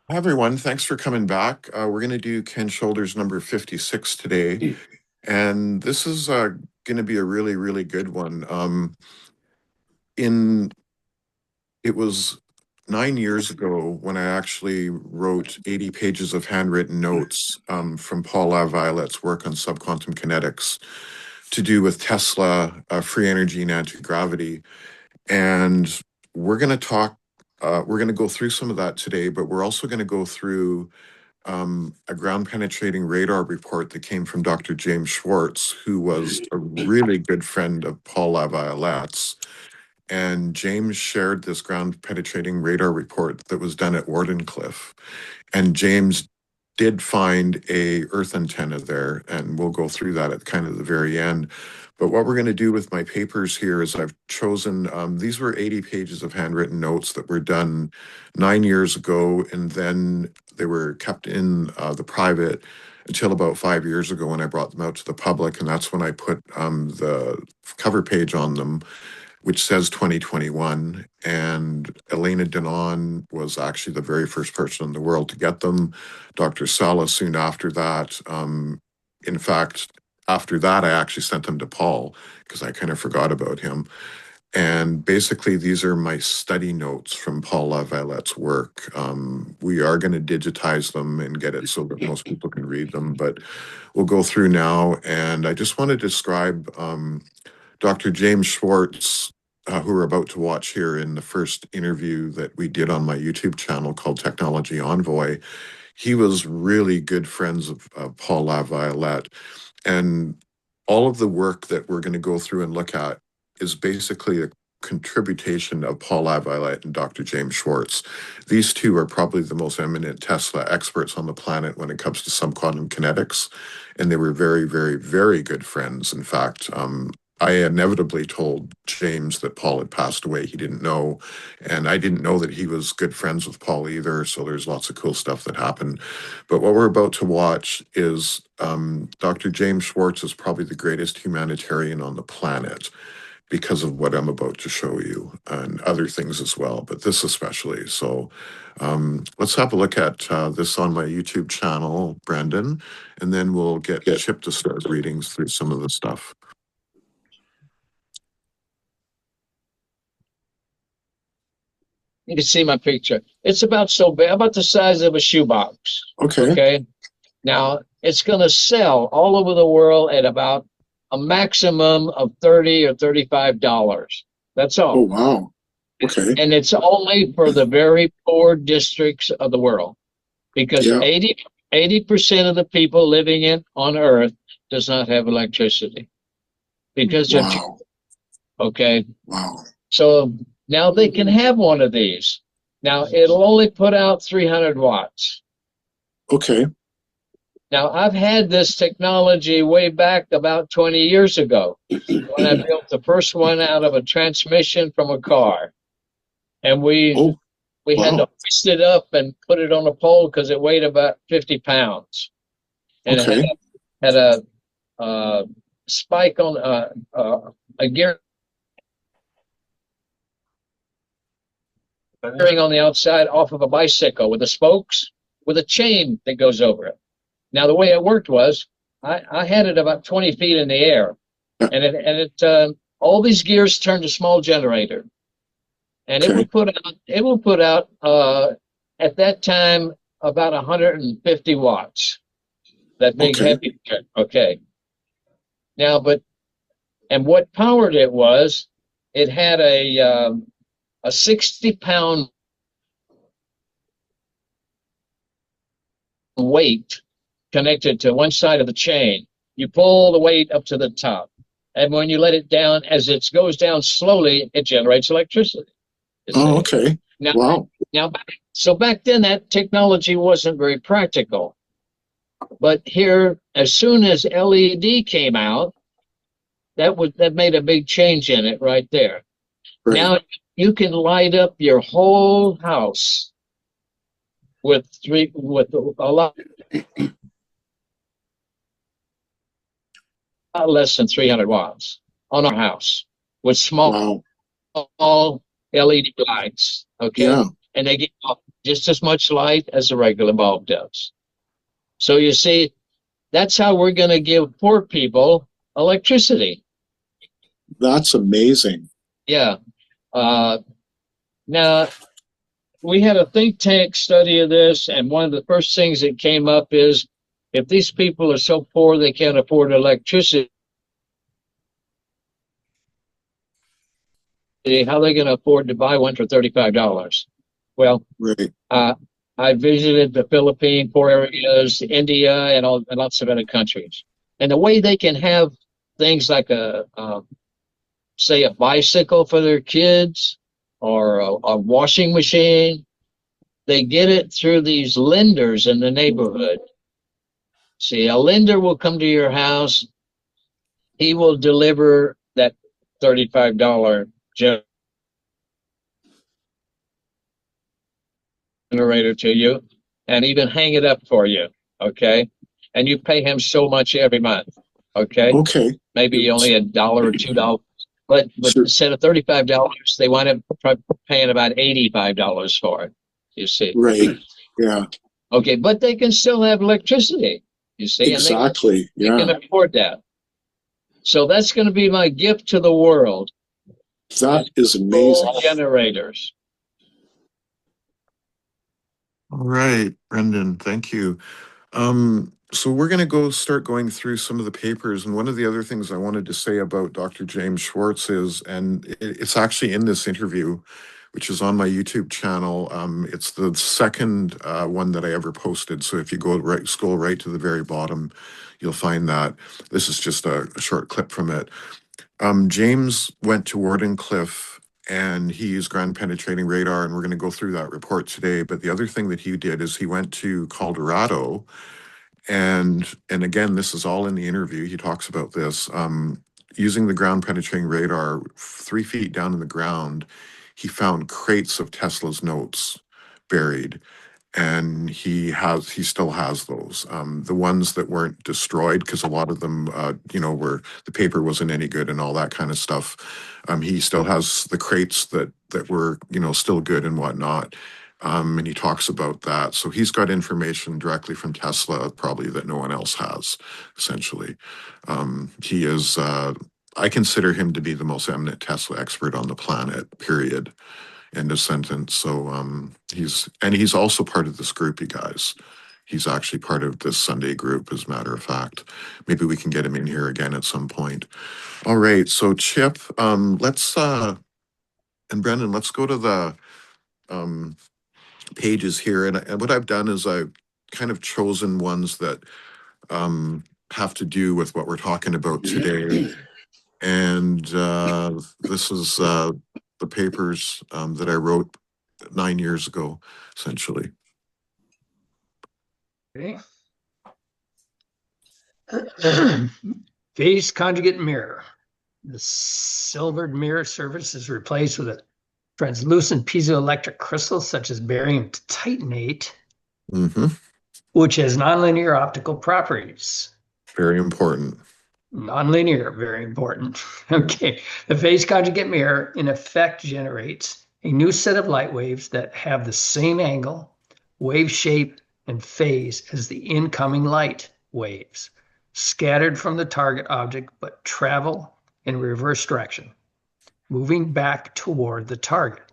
Hi, everyone. Thanks for coming back. We're going to do Ken Shoulders number 56 today. And this is going to be a really, really good one. In It was 9 years ago when I actually wrote 80 pages of handwritten notes from Paul Laviollette's work on subquantum kinetics to do with Tesla, free energy, and anti-gravity. And we're going to we're going to go through some of that today, but we're also going to go through a ground penetrating radar report that came from Dr. James Schwartz, who was a really good friend of Paul Laviolette's. And James shared this ground penetrating radar report that was done at Wardenclyffe. And James did find a earth antenna there, and we'll go through that at kind of the very end. But what we're going to do with my papers here is I've chosen, these were 80 pages of handwritten notes that were done 9 years ago, and then they were kept in the private until about 5 years ago when I brought them out to the public, and that's when I put the cover page on them, which says 2021. And Elena Denon was actually the very first person in the world to get them. Dr. Sala soon after that. In fact, after that, I actually sent them to Paul because I kind of forgot about him. And basically, these are my study notes from Paul Laviolette's work. We are going to digitize them and get it so that most people can read them, but we'll go through now. And I just want to describe Dr. James Schwartz, who we're about to watch here in the first interview that we did on my YouTube channel called Technology Envoy. He was really good friends of Paul Laviolette. And all of the work that we're going to go through and look at is basically a contribution of Paul Laviolette and Dr. James Schwartz. These two are probably the most eminent Tesla experts on the planet when it comes to subquantum kinetics. And they were very, very, very good friends. In fact, I inevitably told James that Paul had passed away. He didn't know. And I didn't know that he was good friends with Paul either. So there's lots of cool stuff that happened. But what we're about to watch is Dr. James Schwartz is probably the greatest humanitarian on the planet because of what I'm about to show you and other things as well, but this especially. So let's have a look at this on my YouTube channel, Brandon, and then we'll get Chip to start reading through some of the stuff. You can see my picture. It's about so big, about the size of a shoebox. Okay. Okay. Now it's going to sell all over the world at about a maximum of $30 or $35. That's all. Oh, wow. Okay. And it's only for the very poor districts of the world, because Yeah. 80% of the people living on Earth does not have electricity because they're Wow. okay. Wow. So now they can have one of these. Now it'll only put out 300 watts. Okay. Now I've had this technology way back about 20 years ago when I built the first one out of a transmission from a car. And we had to hoist it up and put it on a pole because it weighed about 50 pounds. And Okay. it had a spike on a gear on the outside off of a bicycle with the spokes with a chain that goes over it. Now the way it worked was I had it about 20 feet in the air, and it all these gears turned a small generator, and it will put out at that time about 150 watts. That big heavy. Okay. Now, and what powered it was it had a 60-pound weight connected to one side of the chain. You pull the weight up to the top, and when you let it down, as it goes down slowly, it generates electricity. Oh, okay. Now, wow. So back then, that technology wasn't very practical. But here, as soon as LED came out, that made a big change in it right there. Right. Now you can light up your whole house with a lot less than 300 watts on our house with small LED lights. Okay. Yeah. And they give off just as much light as a regular bulb does. So you see, that's how we're going to give poor people electricity. That's amazing. Yeah. Uh, Now, we had a think tank study of this, and one of the first things that came up is if these people are so poor they can't afford electricity, how are they going to afford to buy one for $35? Well, Right. uh, I visited the Philippine poor areas, India, and lots of other countries. And the way they can have things like say, a bicycle for their kids or a washing machine, they get it through these lenders in the neighborhood. See, a lender will come to your house. He will deliver that $35 generator to you and even hang it up for you. Okay. And you pay him so much every month. Okay. Okay. Maybe only $1 or $2. But Sure. instead of $35, they wind up paying about $85 for it. You see. Right. Yeah. Okay, but they can still have electricity, you see, and Exactly. they can Yeah. afford that. So that's going to be my gift to the world. That is amazing. Full generators. All right, Brendan, thank you. So we're going to start going through some of the papers. And one of the other things I wanted to say about Dr. James Schwartz is, and it's actually in this interview, which is on my YouTube channel. It's the second one that I ever posted. So if you scroll right to the very bottom, you'll find that. This is just a short clip from it. James went to Wardenclyffe and he used ground penetrating radar, and we're going to go through that report today. But the other thing that he did is he went to Colorado, and again, this is all in the interview. He talks about this. Using the ground penetrating radar 3 feet down in the ground, he found crates of Tesla's notes buried, and he still has those. The ones that weren't destroyed, because a lot of them were, the paper wasn't any good and all that kind of stuff. He still has the crates that were still good and whatnot. And he talks about that. So he's got information directly from Tesla, probably that no one else has, essentially. He is, I consider him to be the most eminent Tesla expert on the planet, period. End of sentence. So he's also part of this group, you guys. He's actually part of this Sunday group, as a matter of fact. Maybe we can get him in here again at some point. All right. So Chip, let's and Brendan, let's go to the pages here. And what I've done is I've kind of chosen ones that have to do with what we're talking about today. And this is the papers that I wrote 9 years ago, essentially. Okay. Phase conjugate mirror. The silvered mirror surface is replaced with a translucent piezoelectric crystal such as barium titanate, which has nonlinear optical properties. Very important. Nonlinear, very important. Okay. The phase conjugate mirror, in effect, generates a new set of light waves that have the same angle, wave shape, and phase as the incoming light waves, scattered from the target object, but travel in reverse direction, moving back toward the target.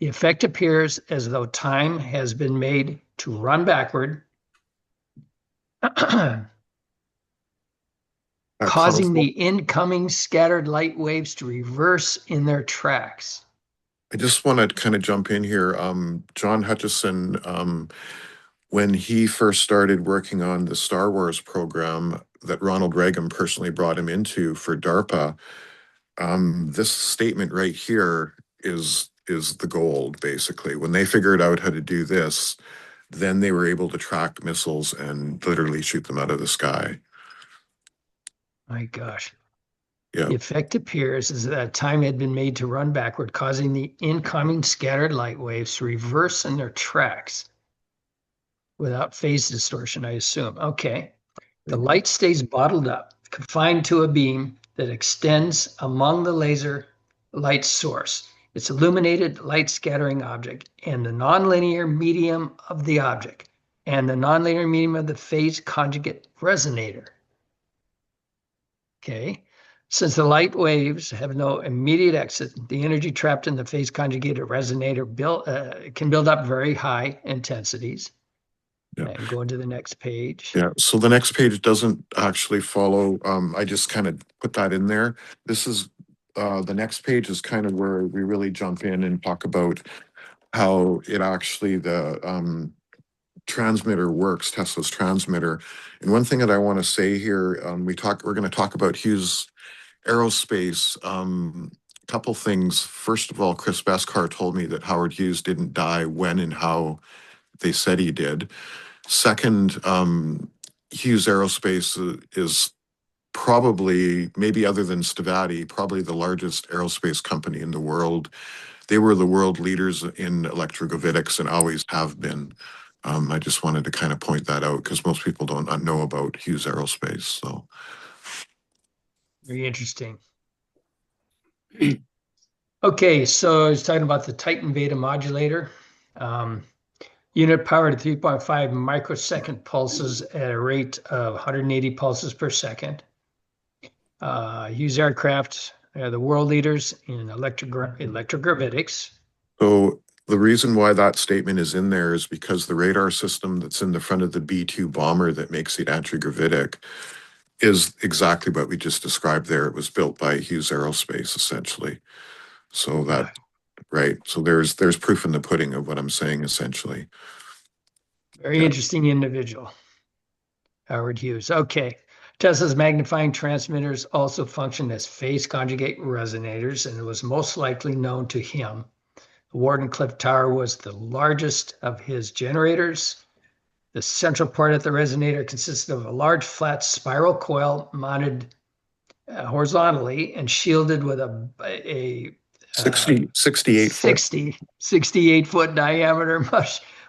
The effect appears as though time has been made to run backward, causing the incoming scattered light waves to reverse in their tracks. I just want to kind of jump in here. John Hutchison, when he first started working on the Star Wars program that Ronald Reagan personally brought him into for DARPA, this statement right here is the gold, basically. When they figured out how to do this, then they were able to track missiles and literally shoot them out of the sky. My gosh. Yeah. The effect appears as that time had been made to run backward, causing the incoming scattered light waves to reverse in their tracks without phase distortion, I assume. Okay. The light stays bottled up, confined to a beam that extends among the laser light source. its illuminated light scattering object, and the nonlinear medium of the object, and the nonlinear medium of the phase conjugate resonator. Okay. Since the light waves have no immediate exit, the energy trapped in the phase conjugated resonator can build up very high intensities. Yeah. And go into the next page. Yeah, so the next page doesn't actually follow. I just kind of put that in there. This is the next page is kind of where we really jump in and talk about how it actually the transmitter works, Tesla's transmitter. And one thing that I want to say here, we're going to talk about Hughes Aerospace. Couple things. First of all, Chris Beskar told me that Howard Hughes didn't die when and how they said he did. Second, Hughes Aerospace is probably, maybe other than Stavati, probably the largest aerospace company in the world. They were the world leaders in electrogravitics and always have been. I just wanted to kind of point that out because most people don't know about Hughes Aerospace. So, very interesting. Okay, so I was talking about the Titan Beta modulator. Unit power to 3.5 microsecond pulses at a rate of 180 pulses per second. Hughes aircraft are the world leaders in electrogravitics. So the reason why that statement is in there is because the radar system that's in the front of the B-2 bomber that makes it anti-gravitic is exactly what we just described there. It was built by Hughes Aerospace, essentially. So that, right. So there's proof in the pudding of what I'm saying, essentially. Very interesting individual, Howard Hughes. Okay. Tesla's magnifying transmitters also function as phase conjugate resonators, and it was most likely known to him. The Wardenclyffe Tower was the largest of his generators. The central part of the resonator consisted of a large flat spiral coil mounted horizontally and shielded with a 68 foot. 68-foot diameter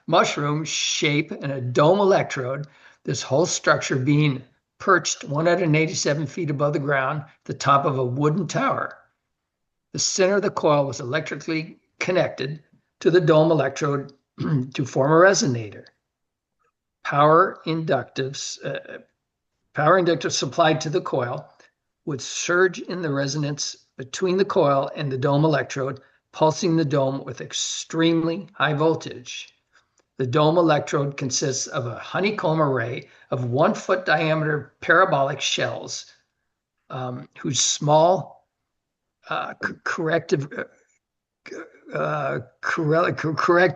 mushroom shape and a dome electrode. This whole structure being perched 187 feet above the ground, the top of a wooden tower. The center of the coil was electrically connected to the dome electrode to form a resonator. Power inductive supplied to the coil would surge in the resonance between the coil and the dome electrode, pulsing the dome with extremely high voltage. The dome electrode consists of a honeycomb array of 1 foot diameter parabolic shells, whose small corrective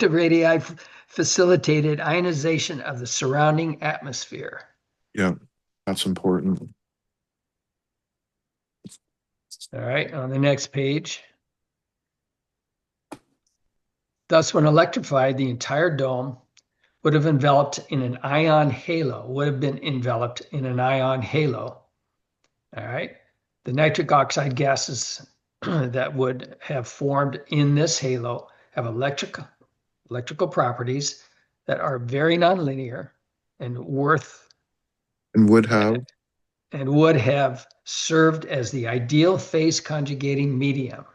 radii facilitated ionization of the surrounding atmosphere. Yeah, that's important. All right, on the next page. Thus, when electrified, the entire dome would have been enveloped in an ion halo. All right. The nitric oxide gases that would have formed in this halo have electrical properties that are very nonlinear and would have served as the ideal phase conjugating medium.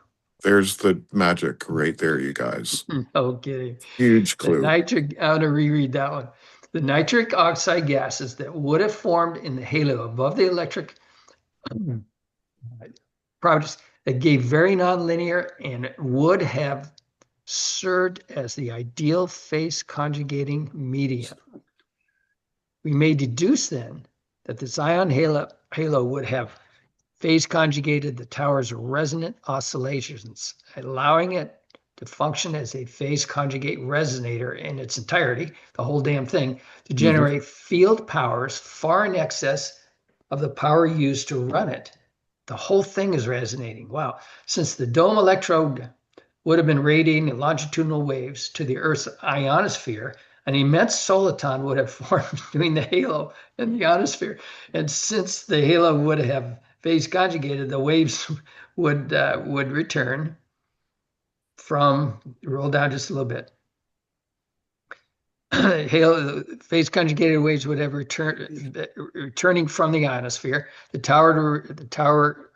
There's the magic right there, you guys. No kidding. Huge clue. I'm going to reread that one. The nitric oxide gases that would have formed in the halo above the electric properties that gave very nonlinear and would have served as the ideal phase conjugating medium. We may deduce then that this ion halo would have phase conjugated the tower's resonant oscillations, allowing it to function as a phase conjugate resonator in its entirety, the whole damn thing, to generate field powers far in excess of the power used to run it. The whole thing is resonating. Wow. Since the dome electrode would have been radiating longitudinal waves to the Earth's ionosphere, an immense soliton would have formed between the halo and the ionosphere. And since the halo would have phase conjugated, the waves would return from, roll down just a little bit. phase conjugated waves would have returning from the ionosphere. The tower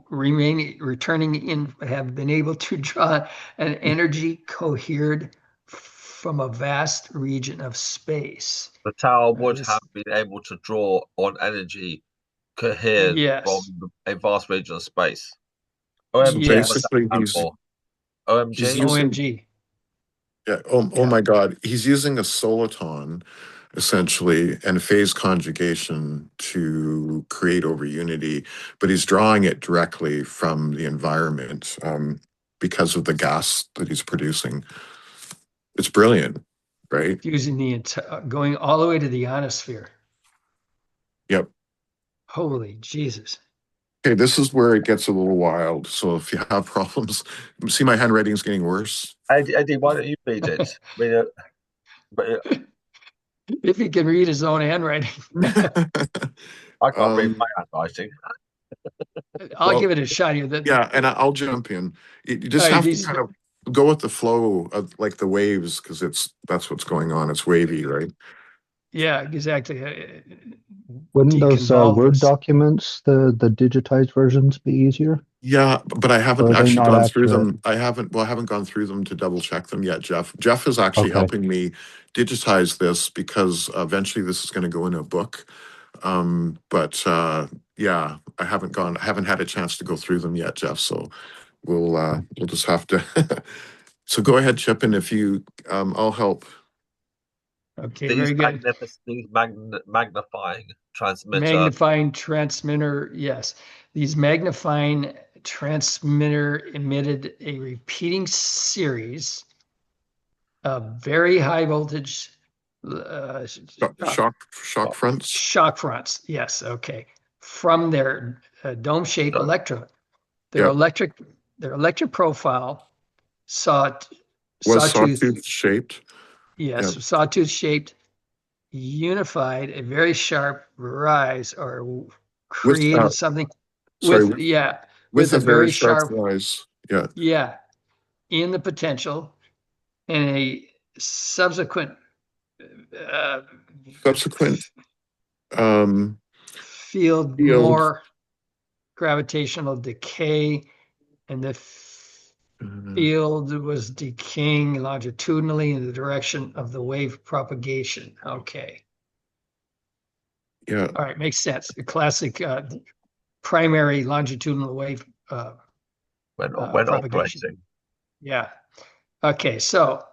returning in have been able to draw an energy cohered from a vast region of space. The tower would This, have been able to draw on energy cohered yes, from a vast region of space. So OMG, what's yes, that basically, stand for? he's OMG? using OMG. oh Yeah, my God, he's using a soliton essentially and phase conjugation to create over unity, but he's drawing it directly from the environment because of the gas that he's producing. It's brilliant, right? fusing the entire, going all the way to the ionosphere. Yep. Holy Jesus. Okay, this is where it gets a little wild. So if you have problems, see my handwriting's getting worse. Eddie, why don't you read it? I mean, If he can read his own handwriting, I can't read um, my handwriting. I'll well, give it a shot here. yeah, and I'll jump in. You All just right, have to kind of go with the flow of like the waves because that's what's going on. It's wavy, right? yeah, exactly. Wouldn't those Word Deconvolve documents, the digitized versions, be easier? Yeah, but I Or haven't are they actually not gone through accurate? them. I haven't gone through them to double check them yet, Jeff. Jeff is actually Okay. helping me digitize this because eventually this is going to go in a book. But yeah, I haven't had a chance to go through them yet, Jeff. So we'll just have to. So go ahead, Chip, and if you, I'll help. Okay, These very good. magnifying transmitter. Magnifying transmitter, yes. These magnifying transmitter emitted a repeating series of very high voltage Shock fronts. shock fronts. Yes, okay. From their dome-shaped So, electrode. Their Yeah, electric profile saw was sawtooth, sawtooth shaped. Yeah, yes, sawtooth shaped, unified, a very sharp rise or with created something sorry, with, yeah, with with a a very very sharp sharp, rise. Yeah, yeah, in the potential and a subsequent uh, subsequent um field field. more gravitational decay, and the uh, field was decaying longitudinally in the direction of the wave propagation. Okay. yeah, All right, makes sense. A classic primary longitudinal wave when propagation. operating. Yeah. Okay, so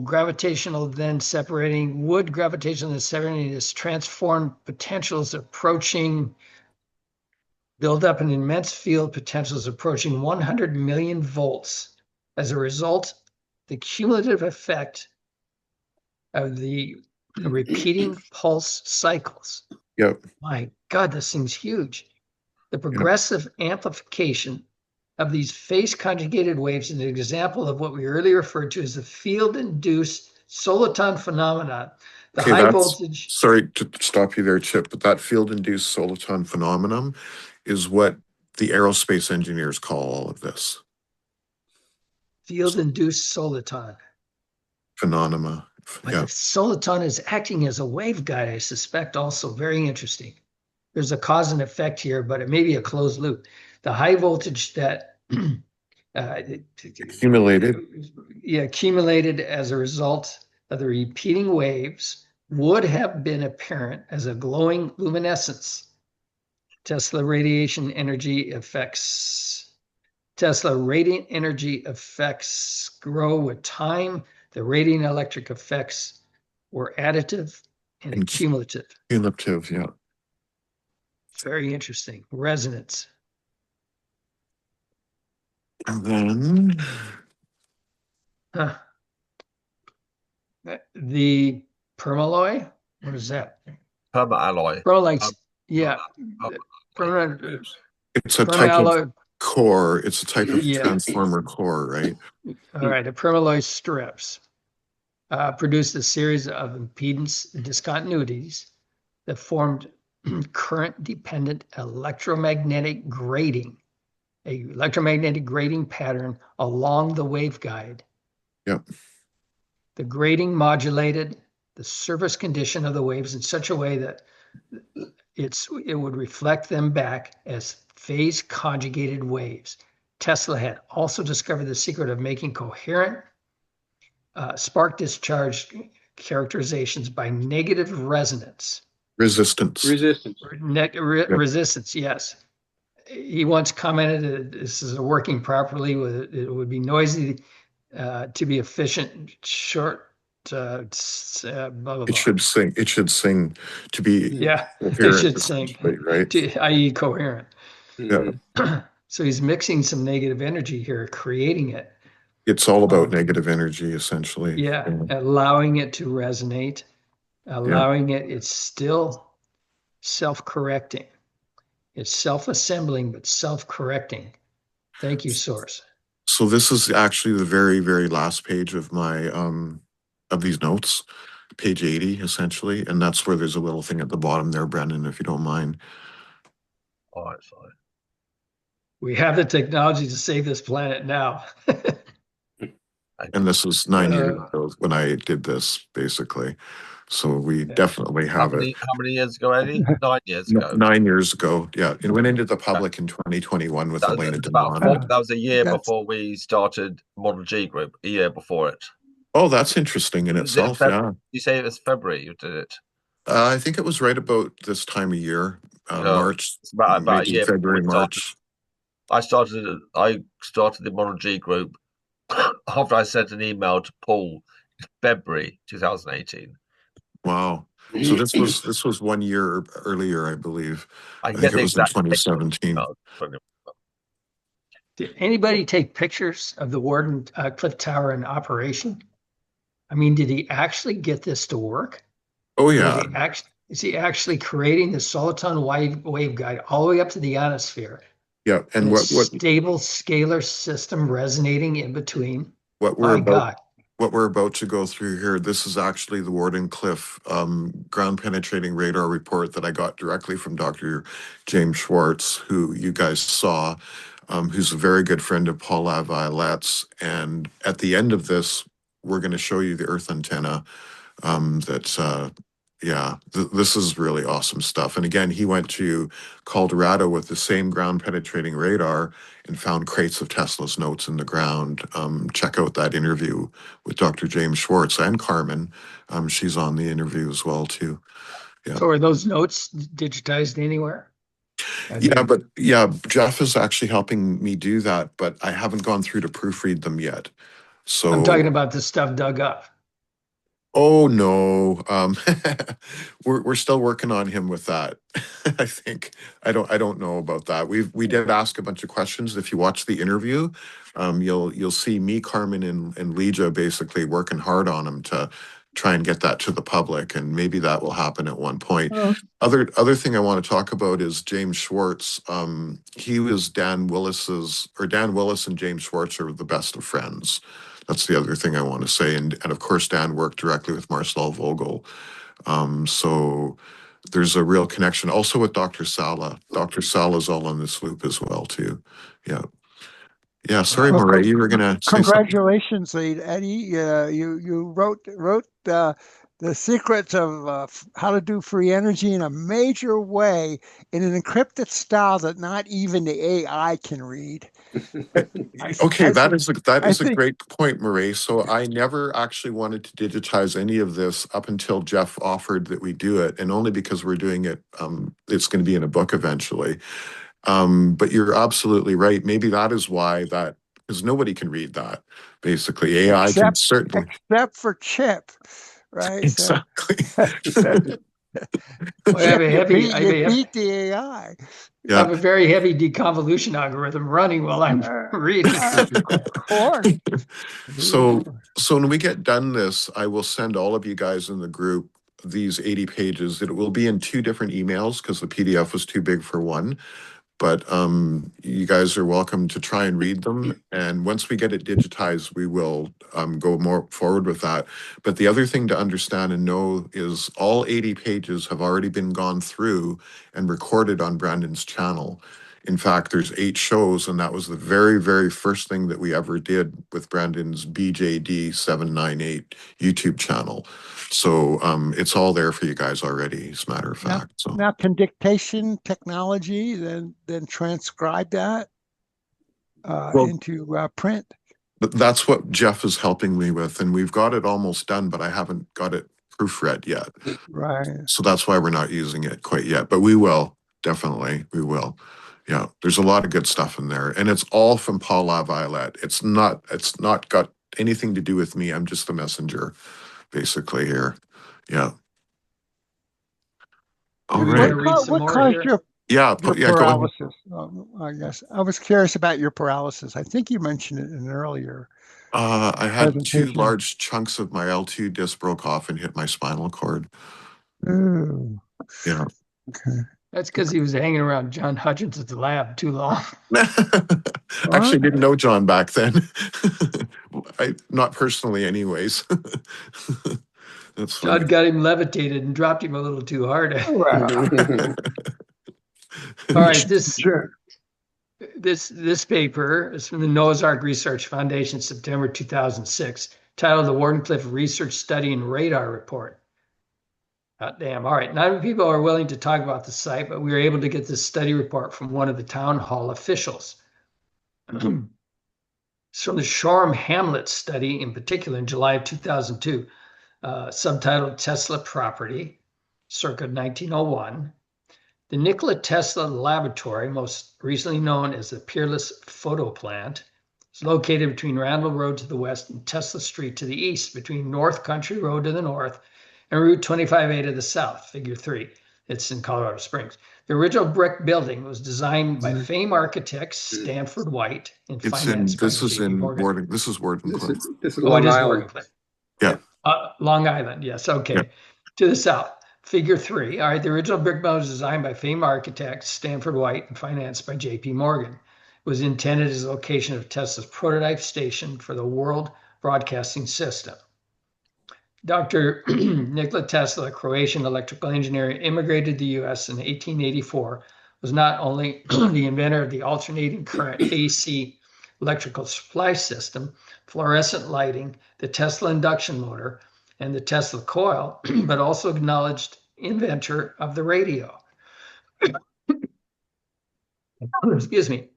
gravitational then separating, would gravitational then separating is transformed potentials approaching, build up an immense field potentials approaching 100 million volts. As a result, the cumulative effect of the repeating pulse cycles. yep, My God, this thing's huge. The yep. progressive amplification of these phase conjugated waves is an example of what we earlier referred to as the field-induced soliton phenomenon. The Okay, high that's voltage sorry to stop you there, Chip, but that field-induced soliton phenomenon is what the aerospace engineers call all of this field-induced soliton. phenomena. But Yeah, the soliton is acting as a waveguide, I suspect, also very interesting. There's a cause and effect here, but it may be a closed loop. The high voltage that accumulated. accumulated as a result of the repeating waves would have been apparent as a glowing luminescence. Tesla radiant energy effects grow with time. The radiant electric effects were additive and And cumulative. cumulative, yeah. Very interesting. Resonance. And then Huh. The permalloy, what is that? Permalloy. Permalloy, yeah. Permalloy. it's a type of Permalloy, core. It's a type of yeah. transformer core, right? All right, the permalloy strips produced a series of impedance discontinuities that formed current-dependent electromagnetic grading, a electromagnetic grading pattern along the waveguide. Yep. The grading modulated the surface condition of the waves in such a way that it would reflect them back as phase conjugated waves. Tesla had also discovered the secret of making coherent spark discharge characterizations by negative resonance. Resistance. Resistance, yes. He once commented that this is working properly. It would be noisy to be efficient, short, blah, blah, blah. It should sing. It should sing to be Yeah, it coherent, should sing, right? i.e. coherent. Yeah. So he's mixing some negative energy here, creating it. It's all about negative energy, essentially. Yeah, allowing it to resonate, allowing it's still self-correcting. It's self-assembling, but self-correcting. Thank you, Source. So this is actually the very, very last page of my of these notes, page 80, essentially. And that's where there's a little thing at the bottom there, Brendan, if you don't mind. All right, fine. We have the technology to save this planet now. And this was 9 years ago when I did this, basically. So we definitely How have it. many years ago, Eddie? 9 years ago. 9 years ago, yeah. It went into the public in 2021 with Elena that was a year before we started Model G Group, a year before it. Oh, that's interesting in itself, yeah. You say it was February you did it? I think it was right about this time of year, March, about a year February, March. I started the Model G Group after I sent an email to Paul in February 2018. Wow. So this was 1 year earlier, I believe. I think it was in 2017. Did anybody take pictures of the Wardenclyffe Tower in operation? I mean, did he actually get this to work? Oh, yeah. Is he actually creating the Soliton waveguide all the way up to the ionosphere? Yeah, and what stable scalar system resonating in between? What we're about to go through here, this is actually the Wardenclyffe ground penetrating radar report that I got directly from Dr. James Schwartz, who you guys saw, who's a very good friend of Paul Laviolette's. And at the end of this, we're going to show you the Earth antenna. This is really awesome stuff. And again, he went to Colorado with the same ground penetrating radar and found crates of Tesla's notes in the ground. Check out that interview with Dr. James Schwartz and Carmen. She's on the interview as well, too. Yeah. So are those notes digitized anywhere? Jeff is actually helping me do that, but I haven't gone through to proofread them yet. So I'm talking about the stuff dug up. Oh no, we're still working on him with that. I think I don't know about that. We did ask a bunch of questions. If you watch the interview, you'll see me, Carmen, and Legia basically working hard on him to try and get that to the public, and maybe that will happen at one point. Other thing I want to talk about is James Schwartz. He was Dan Willis and James Schwartz are the best of friends. That's the other thing I want to say. And of course, Dan worked directly with Marcel Vogel. So there's a real connection. Also with Dr. Sala. Dr. Sala's all on this loop as well, too. Yeah. Yeah, sorry, Murray, you were going to say congratulations, something. Eddie. You wrote the secrets of how to do free energy in a major way in an encrypted style that not even the AI can read. That is a great point, Murray. So I never actually wanted to digitize any of this up until Jeff offered that we do it, and only because we're doing it, it's going to be in a book eventually. But you're absolutely right. Maybe that is why because nobody can read that. Basically, AI can certainly, except for Chip, right? Exactly. You beat the AI. I have a very heavy deconvolution algorithm running while I'm reading. Of course. So when we get done this, I will send all of you guys in the group these 80 pages. It will be in 2 different emails because the PDF was too big for one. But you guys are welcome to try and read them. And once we get it digitized, we will go more forward with that. But the other thing to understand and know is all 80 pages have already been gone through and recorded on Brandon's channel. In fact, there's 8 shows, and that was the very, very first thing that we ever did with Brandon's BJD 798 YouTube channel. So it's all there for you guys already, as a matter of fact. So Now, can dictation technology then transcribe that Well- into print? that's what Jeff is helping me with, and we've got it almost done, but I haven't got it proofread yet. Right. So that's why we're not using it quite yet, but we will, definitely, we will. Yeah, there's a lot of good stuff in there, and it's all from Paul LaViolette. It's not got anything to do with me. I'm just the messenger, basically, here. Yeah. All Do we right. want to read some What more caused here? your Yeah, your yeah, go ahead. paralysis? I guess I was curious about your paralysis. I think you mentioned it in an earlier I had 2 presentation. large chunks of my L2 disc broke off and hit my spinal cord. Ooh. Yeah. Okay. That's because he was hanging around John Hutchins at the lab too long. Actually, didn't know John back then. Not personally, anyways. That's funny. John got him levitated and dropped him a little too hard. Well, All right, this sure. this paper is from the Noah's Ark Research Foundation, September 2006, titled "The Wardenclyffe Research Study and Radar Report." God damn. All right, not many people are willing to talk about the site, but we were able to get this study report from one of the town hall officials. It's from the Shoreham Hamlet study, in particular, in July of 2002, subtitled Tesla Property, circa 1901. The Nikola Tesla Laboratory, most recently known as the Peerless Photo Plant, is located between Randall Road to the west and Tesla Street to the east, between North Country Road to the north and Route 25A to the south, figure 3. It's in Colorado Springs. The original brick building was designed by famed architect Stanford White and financed by JP Morgan. This is Wardenclyffe. This is Oh, Long it is Island. Wardenclyffe. Yeah. Long Island, yes, okay. Yeah. To the south, figure 3. All right, the original brick building was designed by famed architect Stanford White and financed by JP Morgan. It was intended as a location of Tesla's prototype station for the world broadcasting system. Dr. Nikola Tesla, a Croatian electrical engineer, immigrated to the U.S. in 1884, was not only the inventor of the alternating current AC electrical supply system, fluorescent lighting, the Tesla induction motor, and the Tesla coil, but also acknowledged inventor of the radio. Excuse me.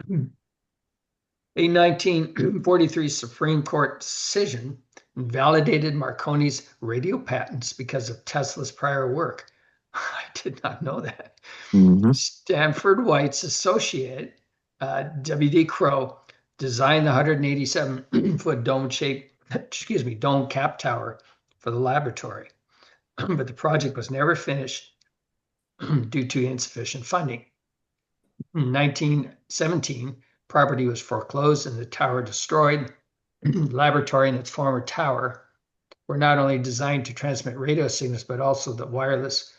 A 1943 Supreme Court decision invalidated Marconi's radio patents because of Tesla's prior work. I did not know that. Mhm. Stanford White's associate, W.D. Crowe, designed the 187-foot dome cap tower for the laboratory, but the project was never finished due to insufficient funding. In 1917, property was foreclosed and the tower destroyed. The laboratory and its former tower were not only designed to transmit radio signals, but also the wireless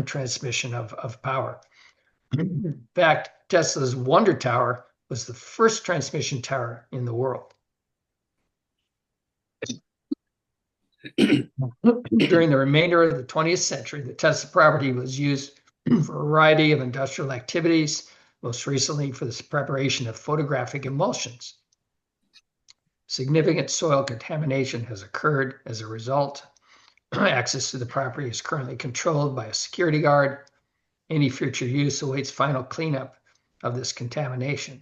transmission of power. In fact, Tesla's Wonder Tower was the first transmission tower in the world. During the remainder of the 20th century, the Tesla property was used for a variety of industrial activities, most recently for the preparation of photographic emulsions. Significant soil contamination has occurred as a result. Access to the property is currently controlled by a security guard. Any future use awaits final cleanup of this contamination.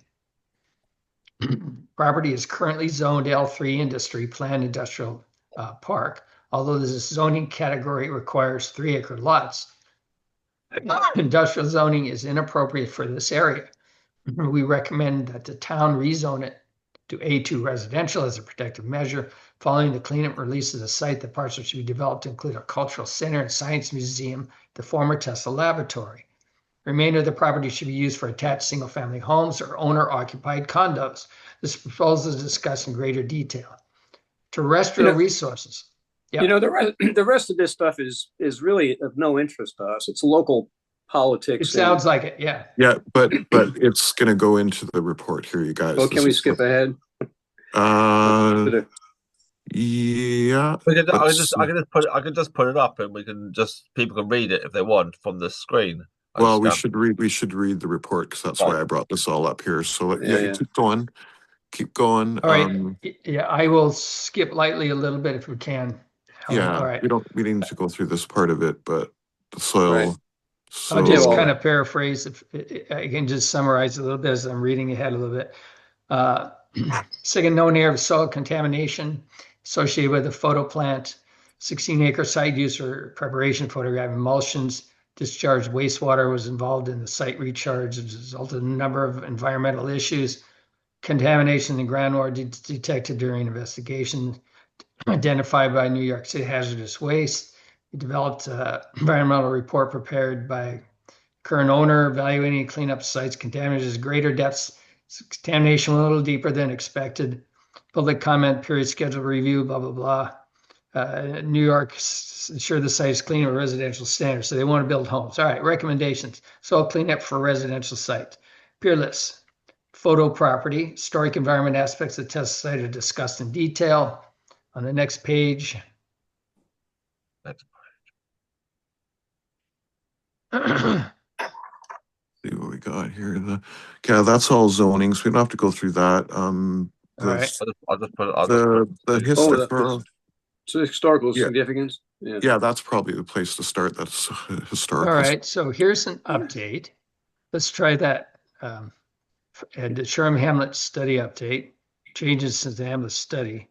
Property is currently zoned L3 Industry Planned Industrial Park, although this zoning category requires 3-acre lots. Industrial zoning is inappropriate for this area. We recommend that the town rezone it to A2 residential as a protective measure. Following the cleanup release of the site, the parcel should be developed to include a cultural center and science museum, the former Tesla laboratory. The remainder of the property should be used for attached single-family homes or owner-occupied condos. This proposal is discussed in greater detail. Terrestrial resources. Yep. You know, the rest of this stuff is really of no interest to us. It's local politics. It sounds like it, yeah. Yeah, but it's going to go into the report here, you guys. Well, can we skip ahead? Yeah. I can just put it up, and people can read it if they want from the screen. Well, scanned. we should read the report because that's Right. why I brought this all up here. So Yeah, yeah. keep going. Keep going. All right. Yeah, I will skip lightly a little bit if we can. Helen. Yeah, All right. we didn't need to go through this part of it, but the soil. Right. So I'll just well- kind of paraphrase. If I can just summarize a little bit as I'm reading ahead a little bit. Second, known area of soil contamination associated with the photo plant. 16-acre site used for preparation, photographic emulsions. Discharged wastewater was involved in the site recharge. It resulted in a number of environmental issues. Contamination in groundwater detected during investigation, identified by New York City Hazardous Waste. It developed an environmental report prepared by current owner, evaluating cleanup sites contaminated greater depths, contamination a little deeper than expected. Public comment period, scheduled review, blah, blah, blah. New York ensure the site is clean with residential standards. So they want to build homes. All right, recommendations. Soil cleanup for residential sites. Peerless. Photo property. Historic environment aspects of the test site are discussed in detail. On the next page. see what we got here. Okay, that's all zoning, so we don't have to go through that. All right. So historical Yeah. significance. Yeah, that's probably the place to start. That's historical. All right, so here's an update. Let's try that. The Sherman-Hamlet study update. Changes since the Hamlet study.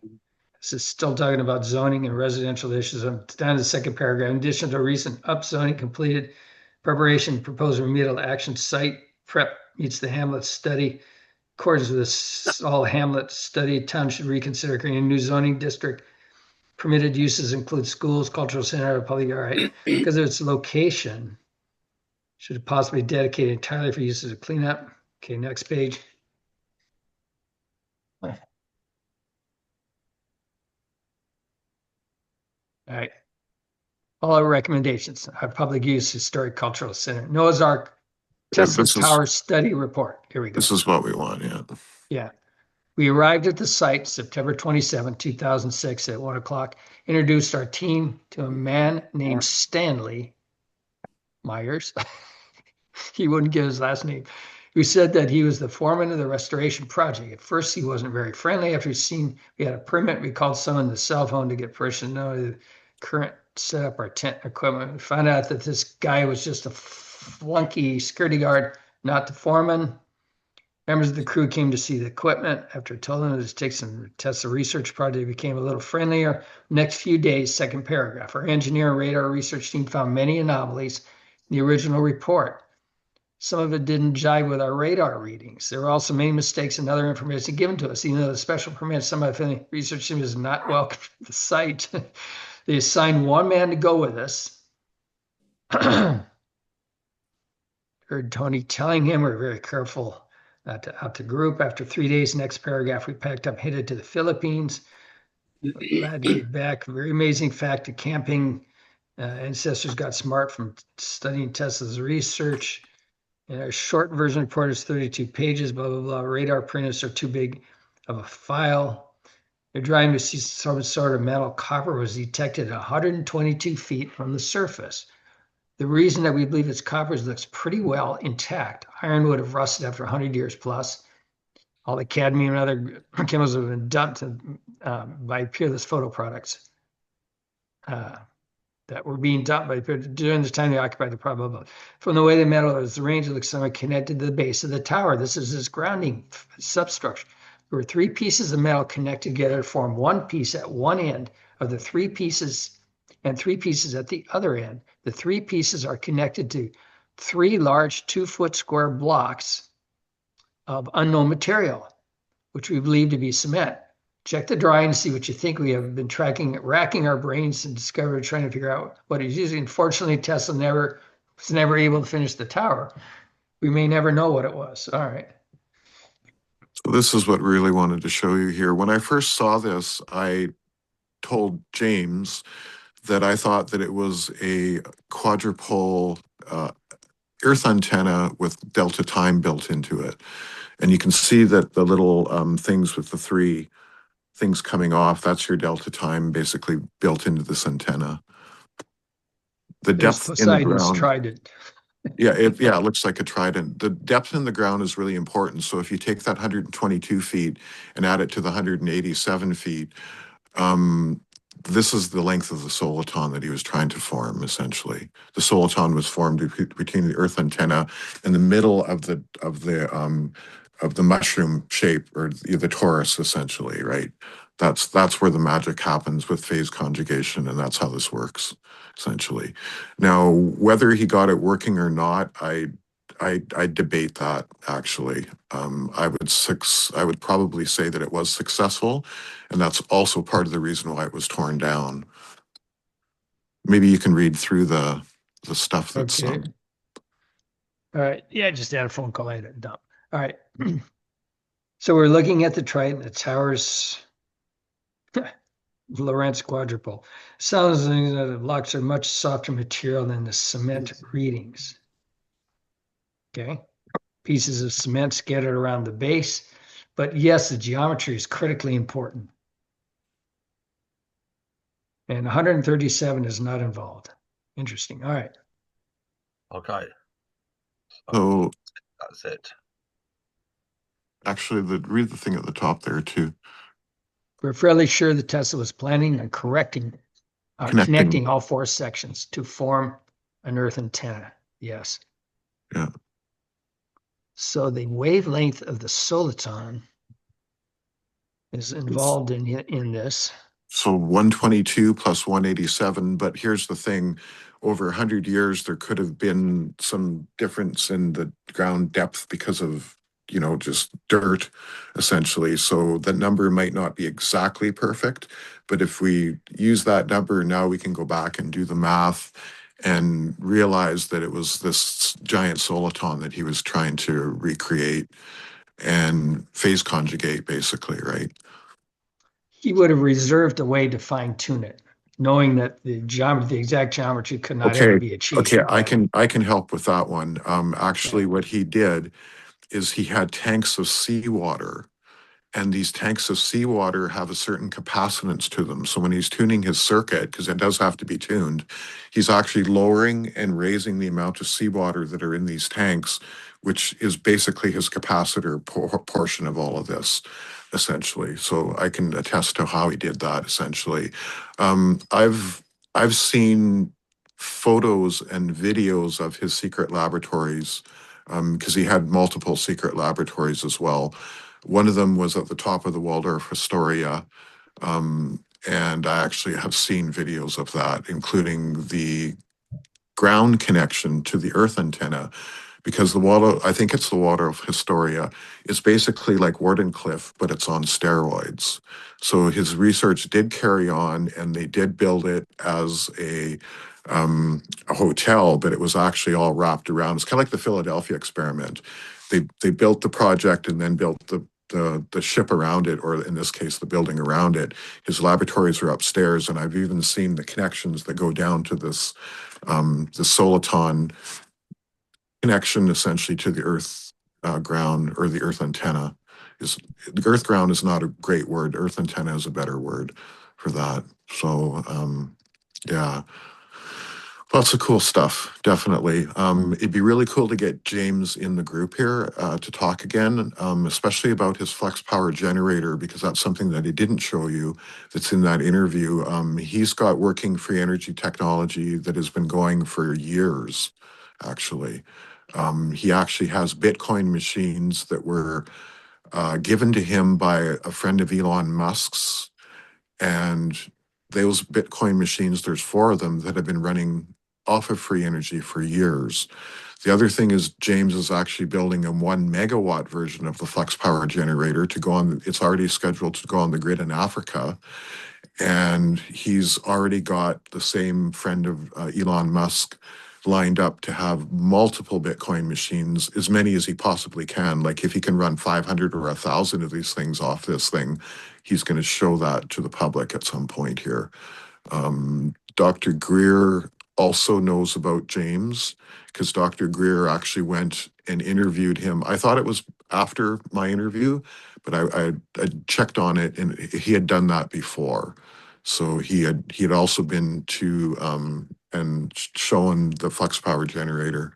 This is still talking about zoning and residential issues. I'm down to the second paragraph. In addition to recent upzoning completed, preparation proposed remedial action site prep meets the Hamlet study. According to this all Hamlet study, town should reconsider creating a new zoning district. Permitted uses include schools, cultural center, public, all right, because of its location. Should possibly dedicate entirely for uses of cleanup. Okay, next page. All right. All our recommendations. Our public use historic cultural center. Noah's Ark Tesla Tower study report. Here we go. This is what we want, yeah. Yeah. We arrived at the site September 27, 2006 at 1 o'clock, introduced our team to a man named Stanley Myers. He wouldn't give his last name, who said that he was the foreman of the restoration project. At first, he wasn't very friendly. After we had a permit, we called someone on the cell phone to get permission to know the current setup, our tent equipment. We found out that this guy was just a flunky security guard, not the foreman. Members of the crew came to see the equipment. After I told them to take some tests, the research project became a little friendlier. Next few days, second paragraph. Our engineer and radar research team found many anomalies in the original report. Some of it didn't jive with our radar readings. There were also many mistakes and other information given to us, even though the special permit, some of the research team is not welcome to the site. They assigned one man to go with us. Heard Tony telling him we're very careful not to out the group. After 3 days, next paragraph, we packed up, headed to the Philippines. Glad to get back. Very amazing fact that camping ancestors got smart from studying Tesla's research. And our short version report is 32 pages, blah, blah, blah. Radar printers are too big of a file. They're driving to see some sort of metal copper was detected at 122 feet from the surface. The reason that we believe it's copper is it looks pretty well intact. Iron would have rusted after 100 years plus. All the cadmium and other chemicals have been dumped by Peerless Photo products that were being dumped by during the time they occupied the problem. From the way the metal is arranged, it looks somewhat connected to the base of the tower. This is its grounding substructure. There were three pieces of metal connected together to form one piece at one end of the three pieces and three pieces at the other end. The three pieces are connected to three large 2-foot square blocks of unknown material, which we believe to be cement. Check the drawing and see what you think. We have been racking our brains and trying to figure out what it's using. Unfortunately, Tesla was never able to finish the tower. We may never know what it was. All right. So this is what really wanted to show you here. When I first saw this, I told James that I thought that it was a quadrupole earth antenna with delta time built into it. And you can see that the little things with the three things coming off, that's your delta time basically built into this antenna. The depth in the ground. Tried it. Yeah, it looks like a trident. The depth in the ground is really important. So if you take that 122 feet and add it to the 187 feet, um, this is the length of the soliton that he was trying to form, essentially. The soliton was formed between the Earth antenna and the middle of the mushroom shape, or the torus, essentially, right? That's where the magic happens with phase conjugation, and that's how this works, essentially. Now, whether he got it working or not, I debate that, actually. I would probably say that it was successful, and that's also part of the reason why it was torn down. Maybe you can read through the stuff that's Okay. All right. Yeah, just had a phone call. I had it done. All right. So we're looking at the trident, the tower's Lorentz quadrupole. Sounds like that the blocks are much softer material than the cement readings. Okay. Pieces of cement scattered around the base. But yes, the geometry is critically important. And 137 is not involved. Interesting. All right. Okay. so That's it. actually read the thing at the top there too. We're fairly sure that Tesla was planning on connecting all four sections to form an Earth antenna. Yes. Yeah. So the wavelength of the soliton is involved in this. So 122 plus 187, but here's the thing. Over 100 years, there could have been some difference in the ground depth because of, just dirt, essentially. So the number might not be exactly perfect, but if we use that number, now we can go back and do the math and realize that it was this giant soliton that he was trying to recreate and phase conjugate, basically, right? He would have reserved a way to fine tune it, knowing that the exact geometry could not ever be achieved. Okay, I can help with that one. Actually, what he did is he had tanks of seawater, and these tanks of seawater have a certain capacitance to them. So when he's tuning his circuit, because it does have to be tuned, he's actually lowering and raising the amount of seawater that are in these tanks, which is basically his capacitor portion of all of this, essentially. So I can attest to how he did that, essentially. I've seen photos and videos of his secret laboratories, because he had multiple secret laboratories as well. One of them was at the top of the Waldorf Astoria, and I actually have seen videos of that, including the ground connection to the Earth antenna, because I think it's the Waldorf Astoria, is basically like Wardenclyffe, but it's on steroids. So his research did carry on, and they did build it as a hotel, but it was actually all wrapped around. It's kind of like the Philadelphia experiment. They built the project and then built the ship around it, or in this case, the building around it. His laboratories are upstairs, and I've even seen the connections that go down to this the soliton connection, essentially, to the Earth ground, or the Earth antenna. The Earth ground is not a great word. Earth antenna is a better word for that. So yeah. Lots of cool stuff, definitely. It'd be really cool to get James in the group here to talk again, especially about his flex power generator, because that's something that he didn't show you that's in that interview. He's got working free energy technology that has been going for years, actually. He actually has Bitcoin machines that were given to him by a friend of Elon Musk's, and those Bitcoin machines, there's 4 of them that have been running off of free energy for years. The other thing is James is actually building a 1 megawatt version of the flex power generator to go on. It's already scheduled to go on the grid in Africa. And he's already got the same friend of Elon Musk lined up to have multiple Bitcoin machines, as many as he possibly can. Like if he can run 500 or 1,000 of these things off this thing, he's going to show that to the public at some point here. Dr. Greer also knows about James, because Dr. Greer actually went and interviewed him. I thought it was after my interview, but I checked on it, and he had done that before. So he had also been to and shown the flex power generator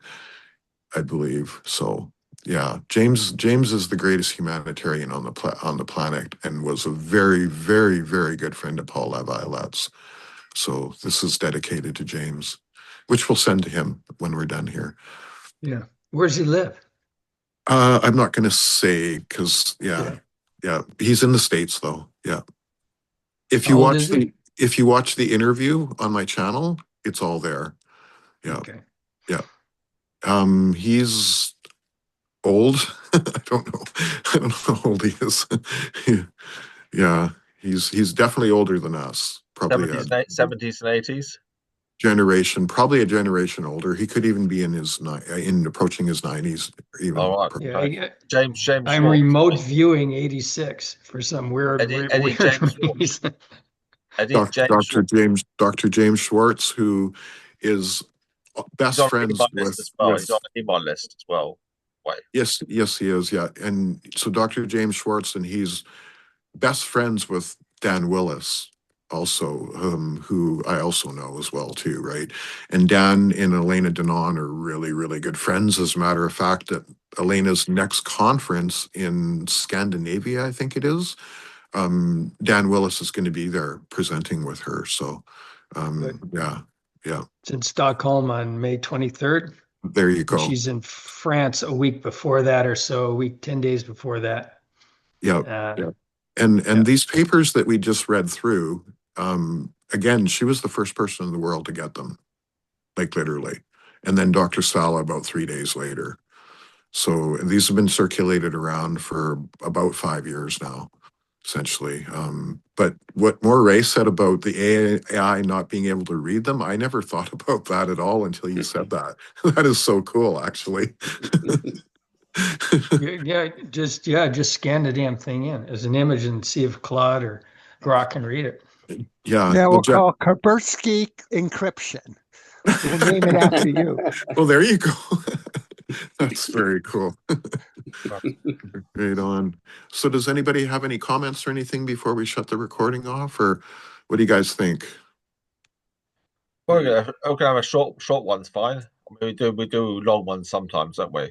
I believe. So yeah, James is the greatest humanitarian on the planet, and was a very, very, very good friend of Paul Laviolette. So this is dedicated to James, which we'll send to him when we're done here. Yeah. Where does he live? I'm not going to say because Yeah. he's in the States though. Yeah. If How you old watch is he? if you watch the interview on my channel, it's all there. Yeah. Okay. Yeah. He's old. I don't know. I don't know how old he is. Yeah. He's definitely older than us. Probably a 70s and 80s. probably a generation older. He could even be in approaching his 90s, even. All right. Yeah. James I'm Schwartz. remote viewing 86 for some weird James Schwartz. reason. Dr. James Schwartz, who is best He's on friends the list as well. He's on the email list as well. Wait. Yes, he is. Yeah, and so Dr. James Schwartz, and he's best friends with Dan Willis, also, who I also know as well too, right? And Dan and Elena Denon are really, really good friends. As a matter of fact, at Elena's next conference in Scandinavia, I think it is, Dan Willis is going to be there presenting with her. So, yeah. It's in Stockholm on May 23rd. There you go. She's in France a week before that or so, a week, 10 days before that. Yeah. And these papers that we just read through, again, she was the first person in the world to get them, like literally. And then Dr. Sala about 3 days later. So these have been circulated around for about 5 years now, essentially. But what Moray said about the AI not being able to read them, I never thought about that at all until you said that. That is so cool, actually. Just scan the damn thing in as an image and see if Claude or Grok can read it. Yeah. We'll call Kaspersky encryption. We'll name it after you. Well, there you go. That's very cool. Right on. So does anybody have any comments or anything before we shut the recording off, or what do you guys think? Okay, have a short one's fine. I mean, we do long ones sometimes, don't we?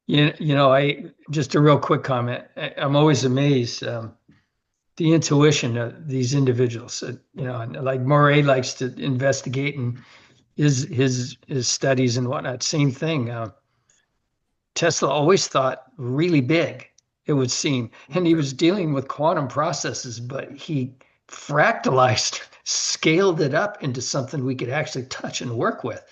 I just a real quick comment. I'm always amazed the intuition of these individuals. And like Moray likes to investigate and his studies and whatnot. Same thing. Tesla always thought really big, it would seem, and he was dealing with quantum processes, but he fractalized, scaled it up into something we could actually touch and work with.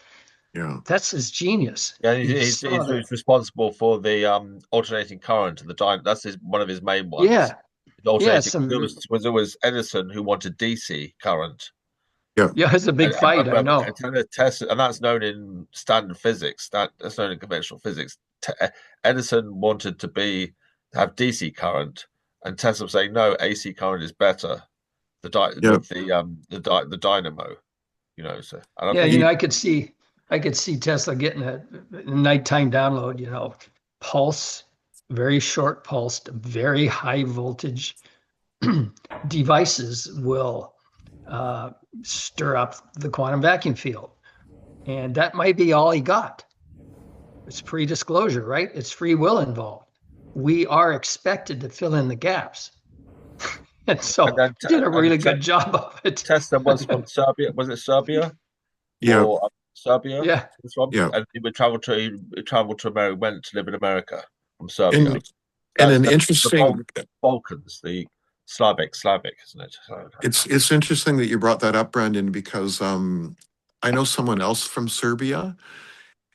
Yeah, that's his genius. Yeah, he's responsible for the alternating current and the that's one of his main ones. Yeah, it was Edison who wanted DC current. Yeah, it's a big fight. I know. And that's known in standard physics. That's known in conventional physics. Edison wanted to have DC current, and Tesla was saying no, AC current is better. The dynamo, So I could see Tesla getting a nighttime download. Pulse, very short pulsed, very high voltage devices will stir up the quantum vacuum field. And that might be all he got. It's pre-disclosure, right? It's free will involved. We are expected to fill in the gaps. And so he did a really good job of it. Tesla was from Serbia. Was it Serbia? Yeah. Or Serbia? Yeah. And he would travel to America, went to live in America from Serbia. And an interesting Balkans, the Slavic, isn't it? It's interesting that you brought that up, Brandon, because I know someone else from Serbia,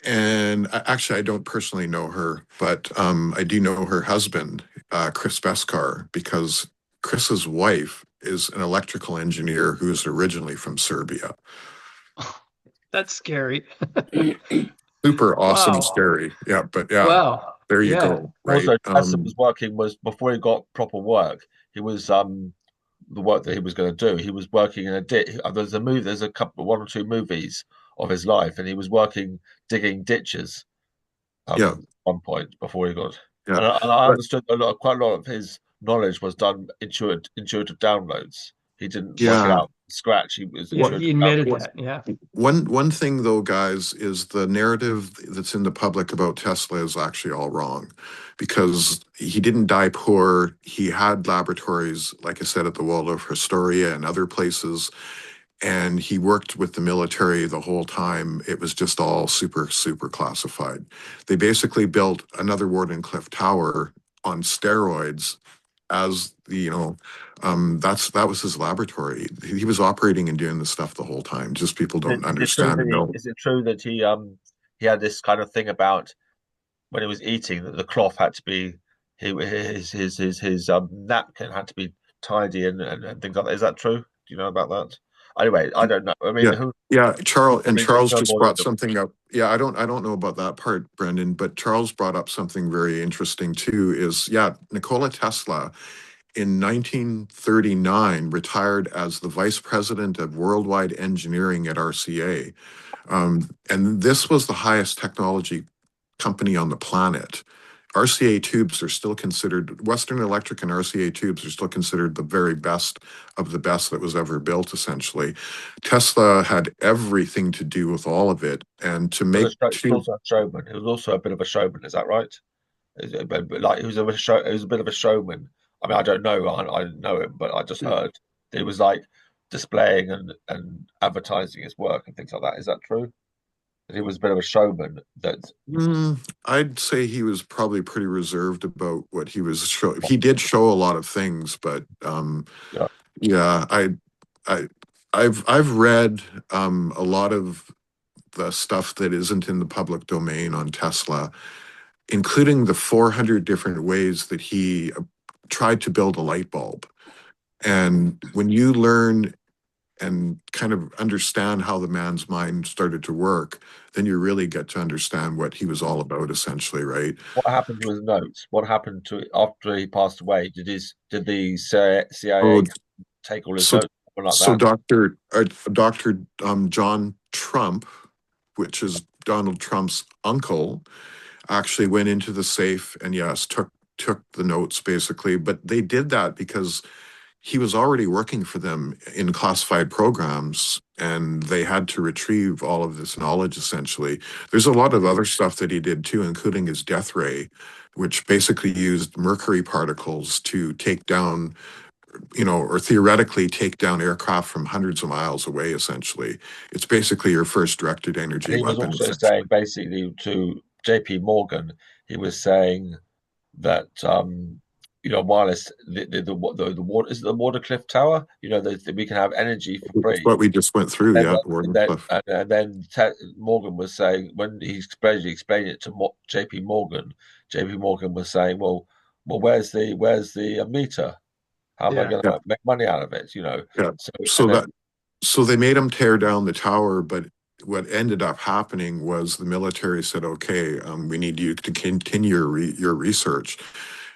and actually I don't personally know her, but I do know her husband, Chris Beskar, because Chris's wife is an electrical engineer who is originally from Serbia. That's scary. Super awesome, scary. Yeah, but yeah. Wow. There you go. Right. Also, Tesla was before he got proper work. He was the work that he was going to do. He was working in a ditch. There's one or two movies of his life, and he was digging ditches. At one point before he got. Yeah. And I understood quite a lot of his knowledge was done intuitive downloads. He didn't work it Yeah. out from scratch. He was Yeah, he he admitted What- that. Yeah. One thing though, guys, is the narrative that's in the public about Tesla is actually all wrong, because he didn't die poor. He had laboratories, like I said, at the Waldorf Astoria and other places, and he worked with the military the whole time. It was just all super, super classified. They basically built another Wardenclyffe Tower on steroids as the, that was his laboratory. He was operating and doing this stuff the whole time. Just people don't Is it true understand that and know. is it true that he had this kind of thing about when he was eating that the cloth had to be his napkin had to be tidy and things like that. Is that true? Do you know about that? Anyway, I don't know. I mean, Yeah, who? yeah. I mean, you Charles know just more than brought something up. Yeah, I don't know about that part, Brendan, but Charles brought up something very interesting too. Is yeah, Nikola Tesla in 1939 retired as the vice president of worldwide engineering at RCA. And this was the highest technology company on the planet. RCA tubes are still considered, Western Electric and RCA tubes are still considered the very best of the best that was ever built, essentially. Tesla had everything to do with all of it. And to he was make he was two, also a showman. He was also a bit of a showman. Is that right? Like he was he was a bit of a showman. I mean, I don't know. I didn't know him, but I just heard that he was like displaying and advertising his work and things like that. Is that true? That he was a bit of a showman. That I'd say he was probably pretty reserved about what he was show. He did show a lot of things, but yeah, yeah, I, I've read a lot of the stuff that isn't in the public domain on Tesla, including the 400 different ways that he tried to build a light bulb. And when you learn and kind of understand how the man's mind started to work, then you really get to understand what he was all about, essentially, right? what happened to his notes? What happened to after he passed away? Did the CIA Oh, take all his so notes something like so that? Dr. John Trump, which is Donald Trump's uncle, actually went into the safe and yes, took the notes basically. But they did that because he was already working for them in classified programs, and they had to retrieve all of this knowledge essentially. There's a lot of other stuff that he did too, including his death ray, which basically used mercury particles to take down, or theoretically take down aircraft from hundreds of miles away, essentially. It's basically your first directed And energy he was weapon, also saying essentially. basically to JP Morgan, he was saying that wireless the water is it the Wardenclyffe Tower. That we can have energy for It's free. what we just went through, And yeah, then, Wardenclyffe. and then Morgan was saying when he explained it to JP Morgan, JP Morgan was saying, well, where's the meter? How am I Yeah. going Yeah, to make money out of it? yeah. So So and then that so they made him tear down the tower, but what ended up happening was the military said, "Okay, we need you to continue your research."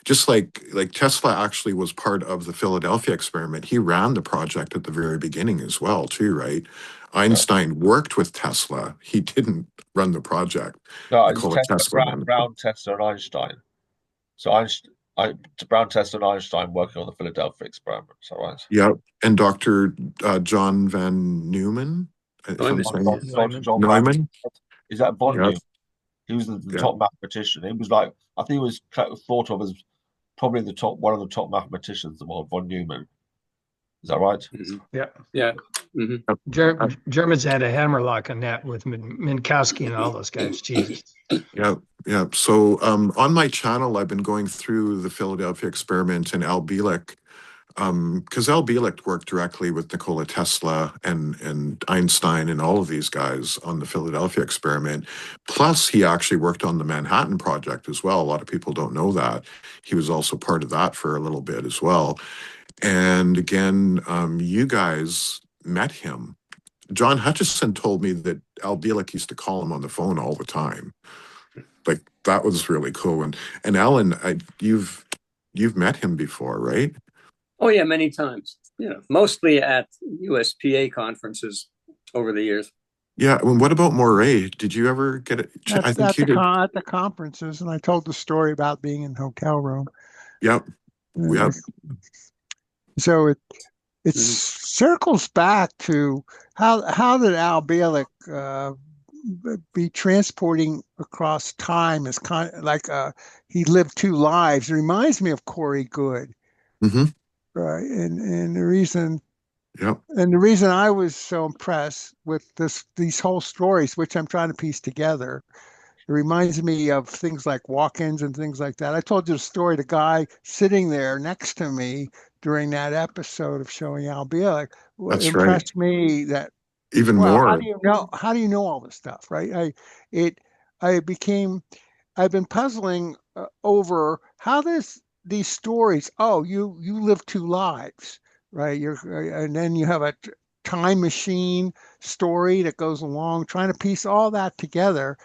Just like Tesla actually was part of the Philadelphia experiment. He ran the project at the very beginning as well, too, right? yeah. Einstein worked with Tesla. He didn't run the project. No, it's Nikola Tesla, Tesla ran the project. Brown, Tesla, and Einstein. So Brown, Tesla, and Einstein working on the Philadelphia experiment. Is that right? Yeah, and Dr. John Van Neumann, if I'm Neumann. saying John Van. Neumann. Is that von Yeah, Neumann? He was the yeah. top mathematician. He was like, I think he was thought of as probably one of the top mathematicians of the world, von Neumann. Is that right? Mm-hmm. Yeah. Yeah. Mm-hmm. Germans had a hammerlock on that with Minkowski and all those guys. Jesus. Yeah, yeah. So on my channel, I've been going through the Philadelphia experiment and Al Bielek, because Al Bielek worked directly with Nikola Tesla and Einstein and all of these guys on the Philadelphia experiment. Plus, he actually worked on the Manhattan Project as well. A lot of people don't know that. He was also part of that for a little bit as well. And again, you guys met him. John Hutchison told me that Al Bielek used to call him on the phone all the time. Like that was really cool. And Alan, you've met him before, right? Oh yeah, many times. Mostly at USPA conferences over the years. Yeah. And what about Moray? Did you ever get it? I think you did. At the conferences, and I told the story about being in hotel room. Yep. Yep. So it's circles back to how did Al Bielek be transporting across time as kind of like he lived two lives. It reminds me of Corey Good, Hmm. right? And the reason Yep. and the reason I was so impressed with these whole stories, which I'm trying to piece together, it reminds me of things like walk-ins and things like that. I told you the story, the guy sitting there next to me during that episode of showing Al Bielek That's right. impressed me that, Even well, more. how do you know all this stuff, right? It I became I've been puzzling over how these stories. Oh, you live two lives, right? And then you have a time machine story that goes along, trying to piece all that together.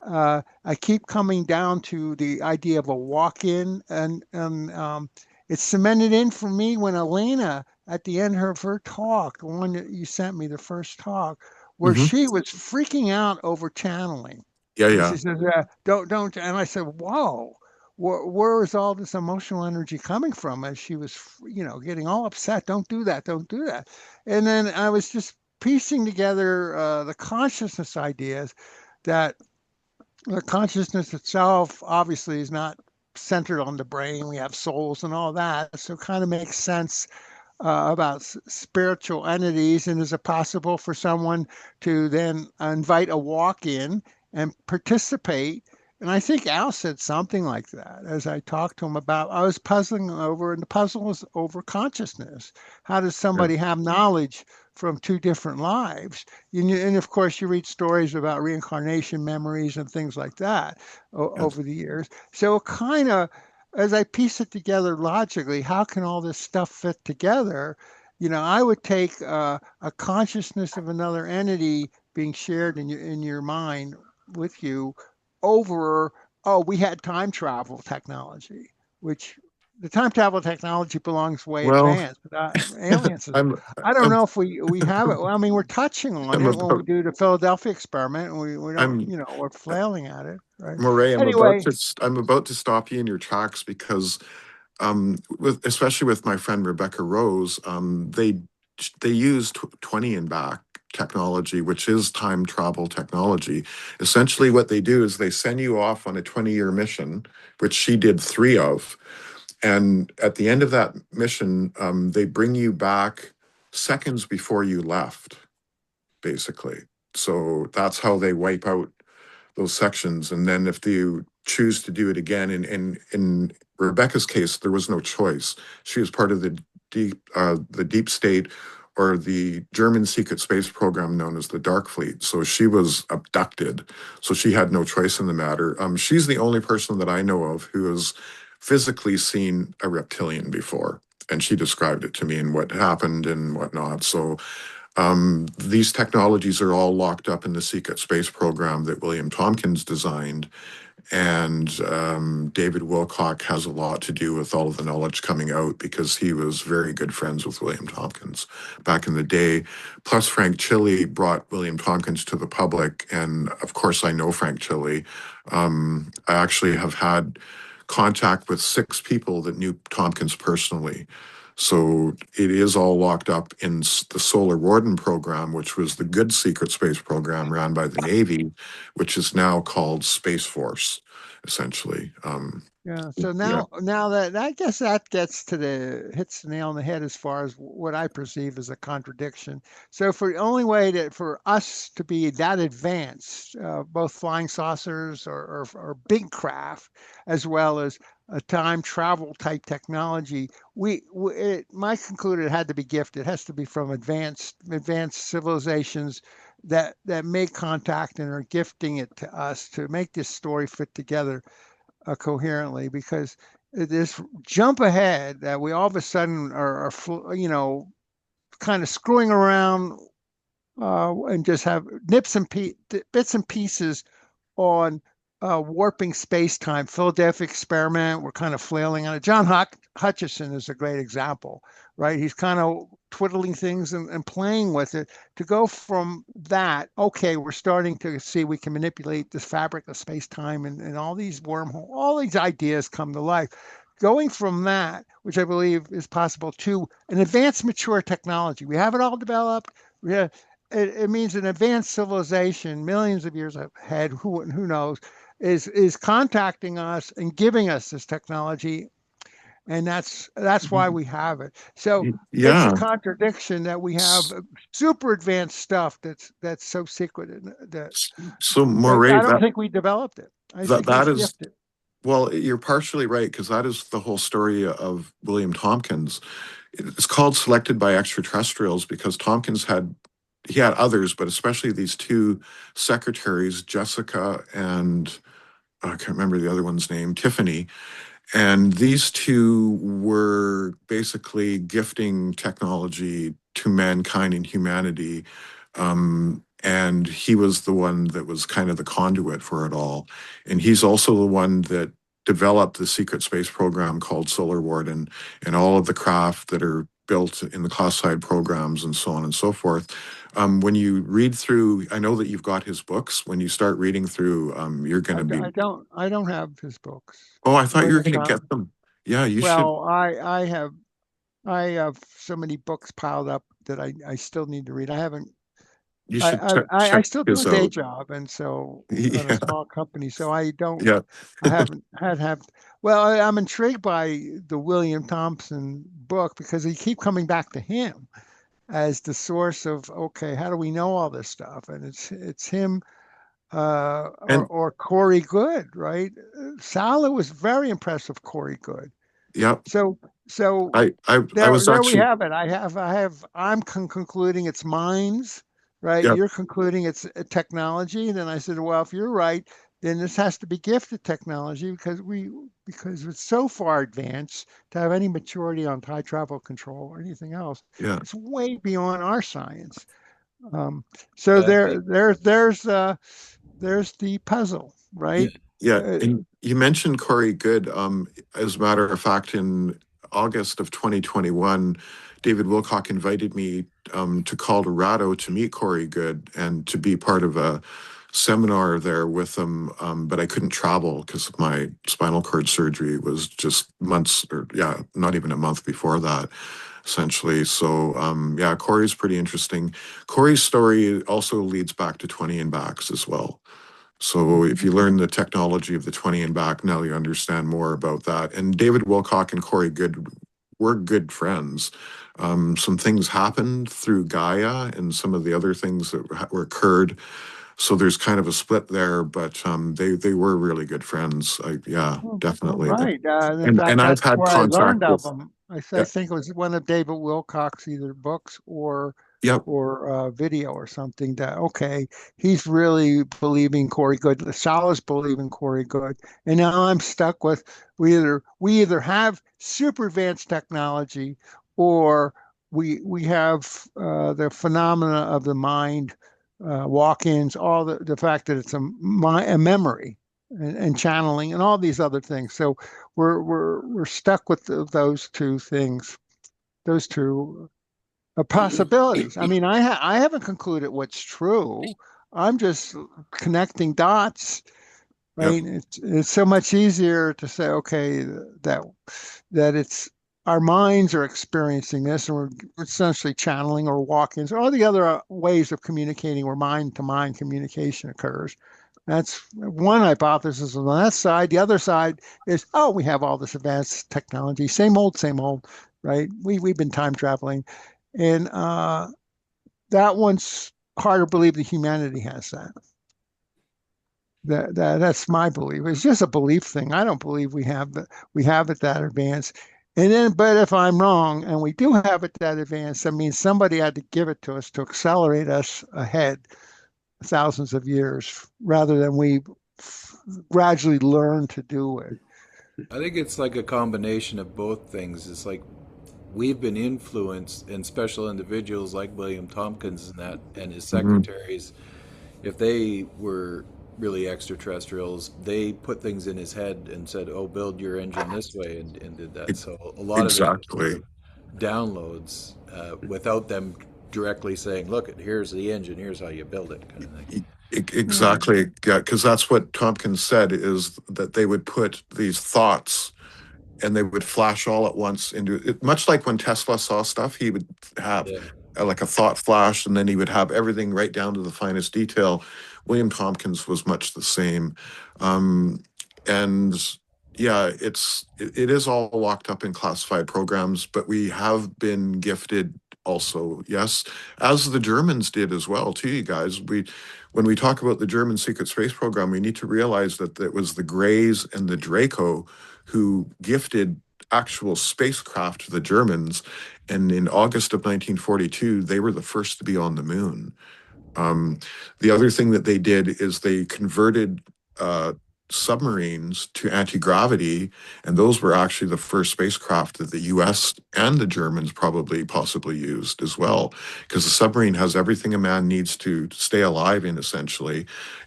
I keep coming down to the idea of a walk-in, and it's cemented in for me when Elena, at the end of her talk, the one that you sent me, the first talk, where Hmm. she was freaking out over channeling. Yeah, And yeah. she says, don't. And I said, whoa, where is all this emotional energy coming from? As she was, getting all upset. Don't do that. Don't do that. And then I was just piecing together the consciousness ideas that the consciousness itself obviously is not centered on the brain. We have souls and all that. So it kind of makes sense about spiritual entities, and is it possible for someone to then invite a walk in and participate? And I think Al said something like that as I talked to him about. I was puzzling over, and the puzzle was over consciousness. How does Yeah. somebody have knowledge from two different lives? And of course, you read stories about reincarnation memories and things like that Yes. over the years. So kind of, as I piece it together logically, how can all this stuff fit together? I would take a consciousness of another entity being shared in your mind with you over, oh, we had time travel technology, which the time travel technology belongs way Well, advanced, but aliens is, I'm I don't I'm know if we have it. Well, I mean, we're touching on I'm it when we about do the Philadelphia experiment, and we don't, I'm we're flailing at it, right? Moray, Anyway, I'm about to stop you in your tracks because especially with my friend Rebecca Rose, they use 20 and back technology, which is time travel technology. Essentially, what they do is they send you off on a 20-year mission, which she did three of. And at the end of that mission, they bring you back seconds before you left, basically. So that's how they wipe out those sections. And then if you choose to do it again, in Rebecca's case, there was no choice. She was part of the deep state, or the German secret space program known as the Dark Fleet. So she was abducted. So she had no choice in the matter. She's the only person that I know of who has physically seen a reptilian before. And she described it to me and what happened and whatnot. So these technologies are all locked up in the secret space program that William Tompkins designed. And David Wilcock has a lot to do with all of the knowledge coming out because he was very good friends with William Tompkins back in the day. Plus, Frank Chili brought William Tompkins to the public. And of course, I know Frank Chili. I actually have had contact with 6 people that knew Tompkins personally. So it is all locked up in the Solar Warden program, which was the good secret space program ran by the Navy, which is now called Space Force, essentially. yeah. So Yeah. now that I guess that gets to hits the nail on the head as far as what I perceive as a contradiction. So for the only way for us to be that advanced, both flying saucers or big craft, as well as a time travel type technology, my concluded it had to be gifted. It has to be from advanced civilizations that make contact and are gifting it to us to make this story fit together coherently, because this jump ahead that we all of a sudden kind of screwing around and just have bits and pieces on warping space time. Philadelphia experiment, we're kind of flailing on it. John Hutchison is a great example, right? He's kind of twiddling things and playing with it to go from that. Okay, we're starting to see we can manipulate this fabric of space time, and all these wormhole, all these ideas come to life. going from that, which I believe is possible, to an advanced mature technology. We have it all developed. It means an advanced civilization, millions of years ahead, who knows, is contacting us and giving us this technology, and that's why we have it. So it's a Yeah. contradiction that we have super advanced stuff that's so secret, and So that I Moray, don't think we developed it. I think that it's is, gifted. well, you're partially right, because that is the whole story of William Tompkins. It's called Selected by Extraterrestrials because Tompkins he had others, but especially these two secretaries, Jessica and I can't remember the other one's name, Tiffany. And these two were basically gifting technology to mankind and humanity. And he was the one that was kind of the conduit for it all. And he's also the one that developed the secret space program called Solar Warden and all of the craft that are built in the classified programs and so on and so forth. When you read through, I know that you've got his books. When you start reading through, you're going to be. I don't have his books. Oh, I thought you were William going to Tom. get them. Yeah, you should. Well, I have so many books piled up that I still need to read. I haven't. You should check I check still do a his day out. job, and so at a Yeah, small company, so I don't. yeah, I haven't have. Well, I'm intrigued by the William Thompson book because they keep coming back to him as the source of, okay, how do we know all this stuff? And it's him, and or Corey Good, right? Sala was very impressed with Corey Good. yeah. So so I was there we actually, have it. I'm concluding it's minds, right? yeah, You're concluding it's a technology. Then I said, well, if you're right, then this has to be gifted technology because it's so far advanced to have any maturity on high travel control or anything else. yeah, It's way beyond our science. Um, so But I think, there's the puzzle, yeah, right? yeah. Uh, And you mentioned Corey Good. As a matter of fact, in August of 2021, David Wilcock invited me to Colorado to meet Corey Good and to be part of a seminar there with him. But I couldn't travel because my spinal cord surgery was just months, or yeah, not even a month before that, essentially. So yeah, Corey's pretty interesting. Corey's story also leads back to 20 and backs as well. So if you learn the technology of the 20 and back, now you understand more about that. And David Wilcock and Corey Good were good friends. Some things happened through Gaia and some of the other things that were occurred. So there's kind of a split there, but they were really good friends. Yeah, definitely. Right. In And fact, I've that's had where I contact learned of with. them. I Yeah, think it was one of David Wilcock's either books yep, or video or something that, okay, he's really believing Corey Good. Sala's believing Corey Good. And now I'm stuck with we either have super advanced technology or we have the phenomena of the mind, walk-ins, all the fact that it's a memory and channeling and all these other things. So we're stuck with those two things, those two possibilities. I mean, I haven't concluded what's true. I'm just connecting dots, yep, right? It's so much easier to say, okay, that that it's our minds are experiencing this, and we're essentially channeling or walk-ins, or all the other ways of communicating where mind-to-mind communication occurs. That's one hypothesis on that side. The other side is, oh, we have all this advanced technology, same old, right? We've been time traveling, and that one's hard to believe that humanity has that. That's my belief. It's just a belief thing. I don't believe we have it that advanced. And then, but if I'm wrong and we do have it that advanced, that means somebody had to give it to us to accelerate us ahead thousands of years, rather than we gradually learn to do it. I think it's like a combination of both things. It's like we've been influenced, and special individuals like William Tompkins and that, and his hmm secretaries, if they were really extraterrestrials, they put things in his head and said, "Oh, build your engine this way," and did that. So a lot of it was sort exactly. of downloads without them directly saying, "Look, here's the engine. Here's how you build it," kind of thing. Yeah. Exactly. Yeah, because that's what Tompkins said is that they would put these thoughts and they would flash all at once into it, much like when Tesla saw stuff, he would have Yeah. like a thought flash, and then he would have everything right down to the finest detail. William Tompkins was much the same. And yeah, it is all locked up in classified programs, but we have been gifted also, yes, as the Germans did as well, too, you guys. When we talk about the German secret space program, we need to realize that it was the Greys and the Draco who gifted actual spacecraft to the Germans. And in August of 1942, they were the first to be on the moon. Um, the other thing that they did is they converted submarines to anti-gravity, and those were actually the first spacecraft that the US and the Germans probably possibly used as well, because the submarine has everything a man needs to stay alive in, essentially.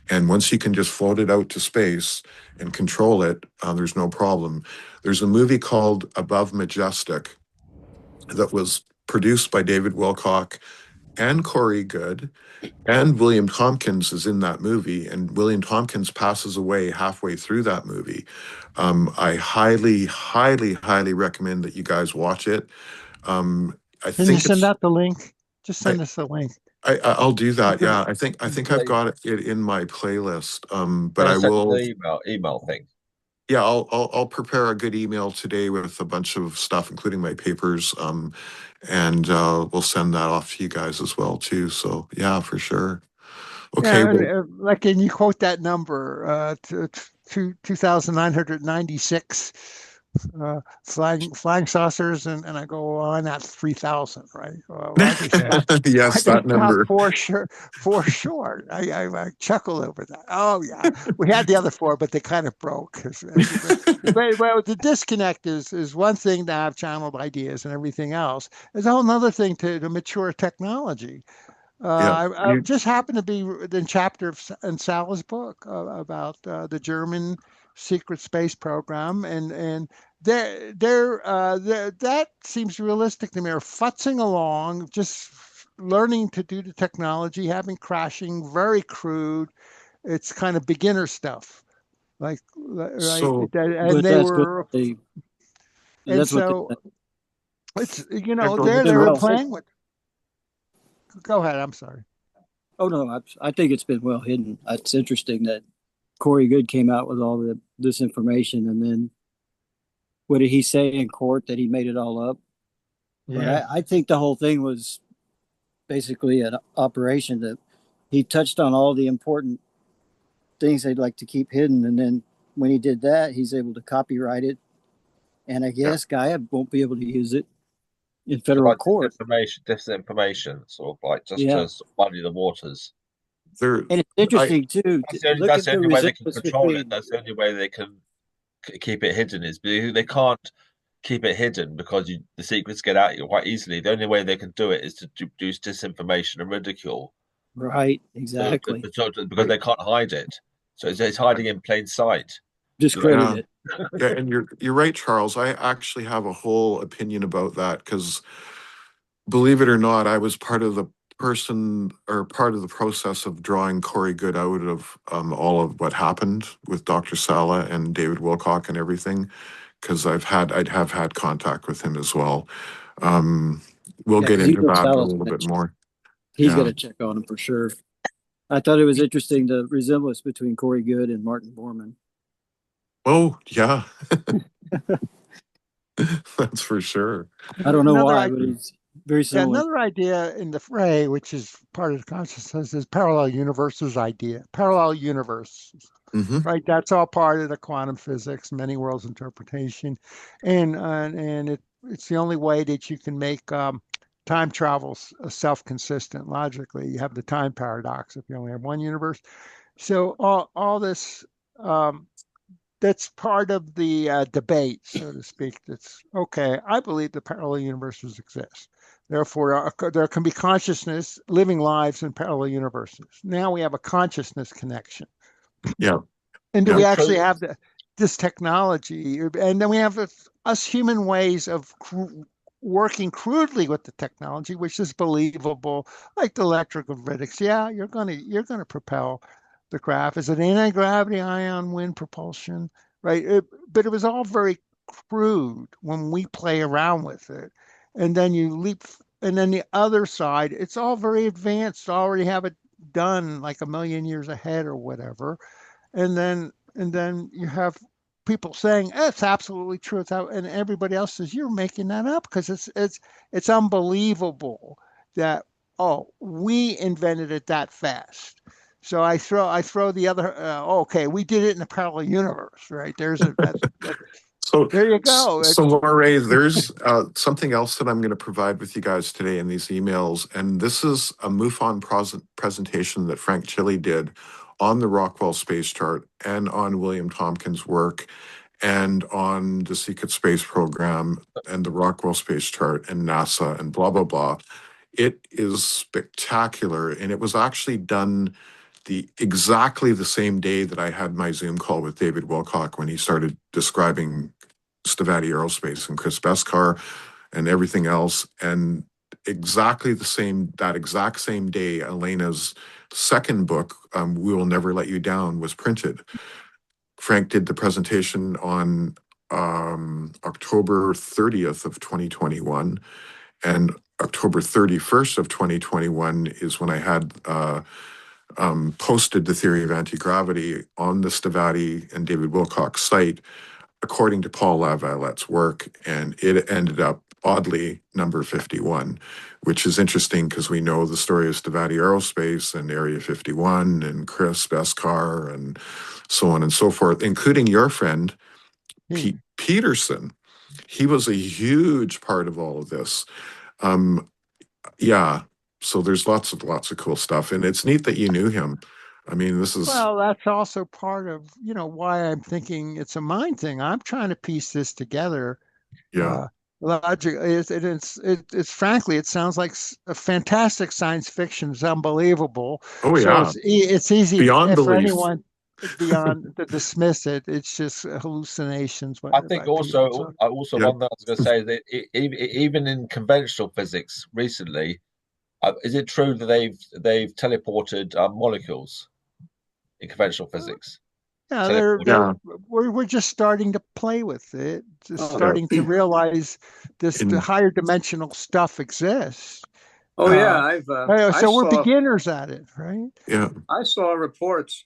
And once you can just float it out to space and control it, there's no problem. There's a movie called Above Majestic that was produced by David Wilcock and Corey Goode, and William Tompkins is in that movie, and William Tompkins passes away halfway through that movie. I highly, highly, highly recommend that you guys watch it. I Can you think send it's out the link? Just I, send us the link. I'll do that. Gonna, Yeah, I think I've got it in my playlist. But I send will. the email thing. Yeah, I'll prepare a good email today with a bunch of stuff, including my papers. And we'll send that off to you guys as well too. So yeah, for sure. Okay, Yeah, and well, like, and you quote that number, 2,996 flying saucers, and I go on, that's 3,000, right? Why they stop? Why yes, they that stop number. four short? I chuckle over that. Oh yeah, we had the other four, but they kind of broke. But well, the disconnect is one thing to have channeled ideas and everything else. It's a whole other thing to mature technology. Yeah, I just happened to be in chapter in Sal's book about the German secret space program, and that seems realistic to me. Are futzing along, just learning to do the technology, having crashing, very crude. It's kind of beginner stuff, like right, so and But they were, and that's what they, so it's yeah, go it's ahead, they been were well Charles. hidden. playing with. Go ahead. I'm sorry. Oh no, I think it's been well hidden. It's interesting that Corey Good came out with all this information, and then what did he say in court that he made it all up? But Yeah. I think the whole thing was basically an operation that he touched on all the important things they'd like to keep hidden, and then when he did that, he's able to copyright it, and I Yeah. guess Gaia won't be able to use it in So federal like court. disinformation, sort of like just Yeah, to sort of muddy the waters. There, and it's I interesting too. Look That's at the the only way they can resemblance control it. between. That's the only way they can keep it hidden is they can't keep it hidden because the secrets get out quite easily. The only way they can do it is to do disinformation and ridicule. Right, So, exactly. because they can't hide it, so it's hiding in plain sight. So that, Discredit yeah, it. yeah, and you're right, Charles. I actually have a whole opinion about that because, believe it or not, I was part of the person or part of the process of drawing Corey Good out of all of what happened with Dr. Sala and David Wilcock and everything, because I'd have had contact with him as well. Um, we'll Yeah, get because he's into a that a Sal's little bit connection. more. He's got Yeah. to check on him for sure. I thought it was interesting the resemblance between Corey Good and Martin Bormann. Oh, yeah. That's for sure. I don't know Another why, idea. but he's very Yeah, similar. another idea in the fray, which is part of the consciousness, is parallel universes idea. Parallel universes, Hmm. right? That's all part of the quantum physics, many worlds interpretation, and it's the only way that you can make time travel self-consistent logically. You have the time paradox if you only have one universe. So all this. That's part of the debate, so to speak. That's okay. I believe the parallel universes exist. Therefore, there can be consciousness, living lives in parallel universes. Now we have a consciousness connection. Yeah. And do Yeah. we actually have this technology? And then we have us human ways of working crudely with the technology, which is believable, like the electrogravitics. Yeah, you're gonna propel the craft. Is it anti-gravity, ion, wind propulsion? Right. But it was all very crude when we play around with it. And then you leap, and then the other side, it's all very advanced, already have it done like a million years ahead or whatever. And then you have people saying it's absolutely true, and everybody else says you're making that up because it's unbelievable that, oh, we invented it that fast. So I throw the other, okay, we did it in a parallel universe, right? So, There you go. so Laurie, there's something else that I'm going to provide with you guys today in these emails, and this is a MUFON presentation that Frank Chile did on the Rockwell space chart and on William Tompkins' work and on the secret space program and the Rockwell space chart and NASA and blah, blah, blah. It is spectacular, and it was actually done exactly the same day that I had my Zoom call with David Wilcock when he started describing Stavati Aerospace and Chris Beskar and everything else. And that exact same day, Elena's second book, We Will Never Let You Down, was printed. Frank did the presentation on October 30th of 2021, and October 31st of 2021 is when I had posted the theory of anti-gravity on the Stavati and David Wilcock site, according to Paul Laviolette's work, and it ended up oddly number 51, which is interesting because we know the story of Stavati Aerospace and Area 51 and Chris Beskar and so on and so forth, including your friend, Pete Peterson. He was a huge part of all of this. Yeah, so there's lots of cool stuff, and it's neat that you knew him. I mean, this is Well, that's also part of, why I'm thinking it's a mind thing. I'm trying to piece this together. yeah. Logic. It's frankly, it sounds like a fantastic science fiction. It's unbelievable. Oh So yeah, it's easy beyond for belief. anyone beyond to dismiss it. It's just hallucinations I by think people. also, Yeah. one thing I was going to say is that even in conventional physics recently, is it true that they've teleported molecules in conventional physics? Yeah, Yeah. we're just starting to play with it, just Oh. starting to realize the higher dimensional stuff exists. Oh yeah, I So we're saw beginners at it, right? Yeah. I saw reports,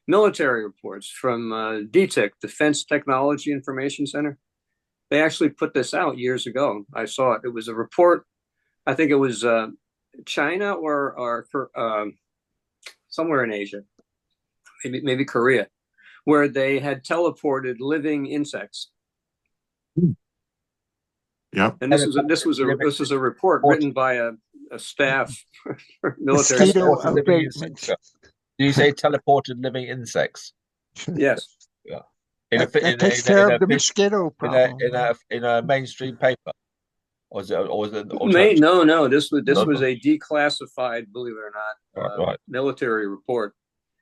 military reports from DTIC, Defense Technology Information Center. They actually put this out years ago. I saw it. It was a report. I think it was China or somewhere in Asia, maybe Korea, where they had teleported living insects. Yeah. And this was a report written by a staff military Mosquito staff. abatement. Do you say teleported living insects? Yes. Yeah. That takes care of the mosquito problem. In a mainstream paper, or was it No. This was a declassified, believe it or not, military report.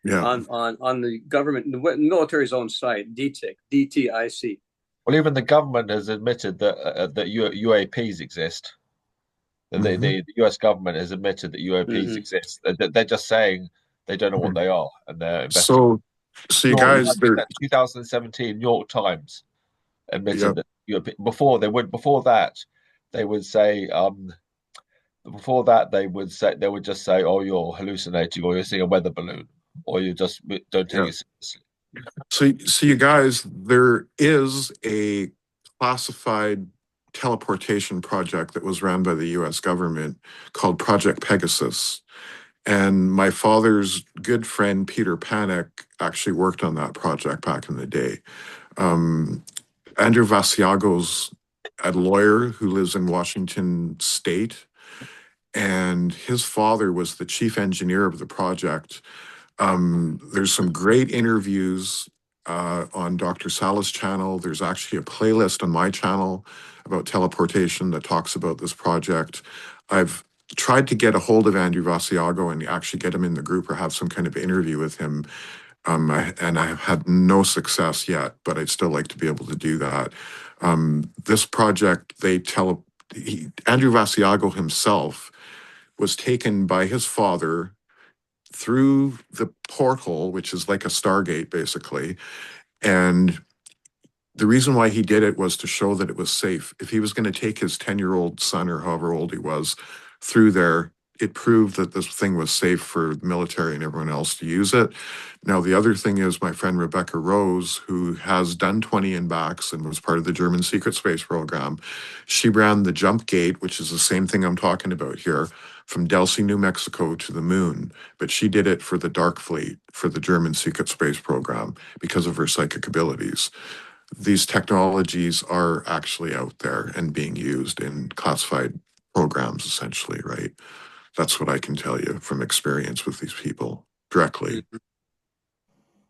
Yeah. On the government, the military's own site, DTIC, DTIC. Well, even the government has admitted that UAPs exist. The US government has admitted that UAPs exist. They're just saying they don't know what they are, and they're investigating. So you guys, 2017 New York Times admitted that before they would say they would just say, oh, you're hallucinating, or you're seeing a weather balloon, or you just don't take it seriously. So you guys, there is a classified teleportation project that was run by the US government called Project Pegasus. And my father's good friend, Peter Panic, actually worked on that project back in the day. Andrew Vasiago's a lawyer who lives in Washington State, and his father was the chief engineer of the project. There's some great interviews on Dr. Sala's channel. There's actually a playlist on my channel about teleportation that talks about this project. I've tried to get a hold of Andrew Vasiago and actually get him in the group or have some kind of interview with him. And I have had no success yet, but I'd still like to be able to do that. This project, Andrew Vasiago himself was taken by his father through the porthole, which is like a Stargate, basically. And the reason why he did it was to show that it was safe. If he was going to take his 10-year-old son or however old he was through there, it proved that this thing was safe for the military and everyone else to use it. Now, the other thing is my friend Rebecca Rose, who has done 20 in backs and was part of the German secret space program. She ran the jump gate, which is the same thing I'm talking about here, from Delsey, New Mexico to the moon. But she did it for the Dark Fleet, for the German secret space program, because of her psychic abilities. These technologies are actually out there and being used in classified programs, essentially, right? That's what I can tell you from experience with these people directly.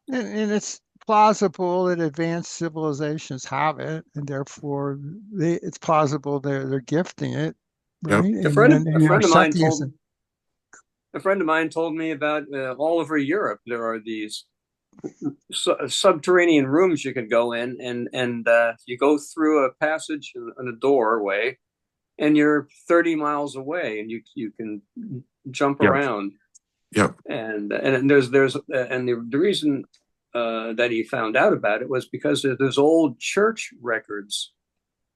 And it's plausible that advanced civilizations have it, and therefore it's plausible they're gifting it, right? Yep. A And friend, then, a friend of mine Shakti is told me about all over Europe there are these subterranean rooms you can go in, and you go through a passage and a doorway, and you're 30 miles away, and you can jump Yep. around. Yep. And the reason that he found out about it was because there's old church records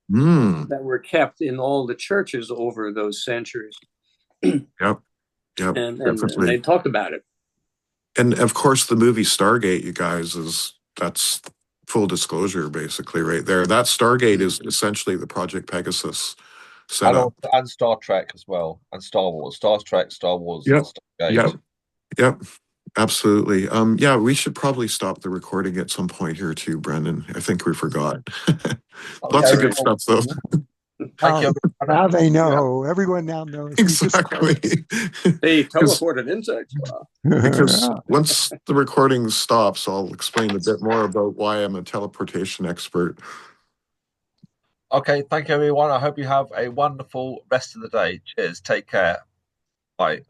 that were kept in all the churches over those centuries. Yep. Yep. And Definitely. they talked about it. And of course, the movie Stargate, you guys, that's full disclosure, basically, right there. That Stargate is essentially the Project Pegasus setup. And Star Trek as well, and Star Wars, Star Trek, Star Wars, Yep. and Stargate. Yep. Yep. Absolutely. Yeah, we should probably stop the recording at some point here too, Brendan. I think we forgot. Lots of Okay. good stuff, though. Thank you. now they know. Everyone now knows. Exactly. They teleported insects. Because once the recording stops, I'll explain a bit more about why I'm a teleportation expert. Okay, thank you, everyone. I hope you have a wonderful rest of the day. Cheers. Take care. Bye.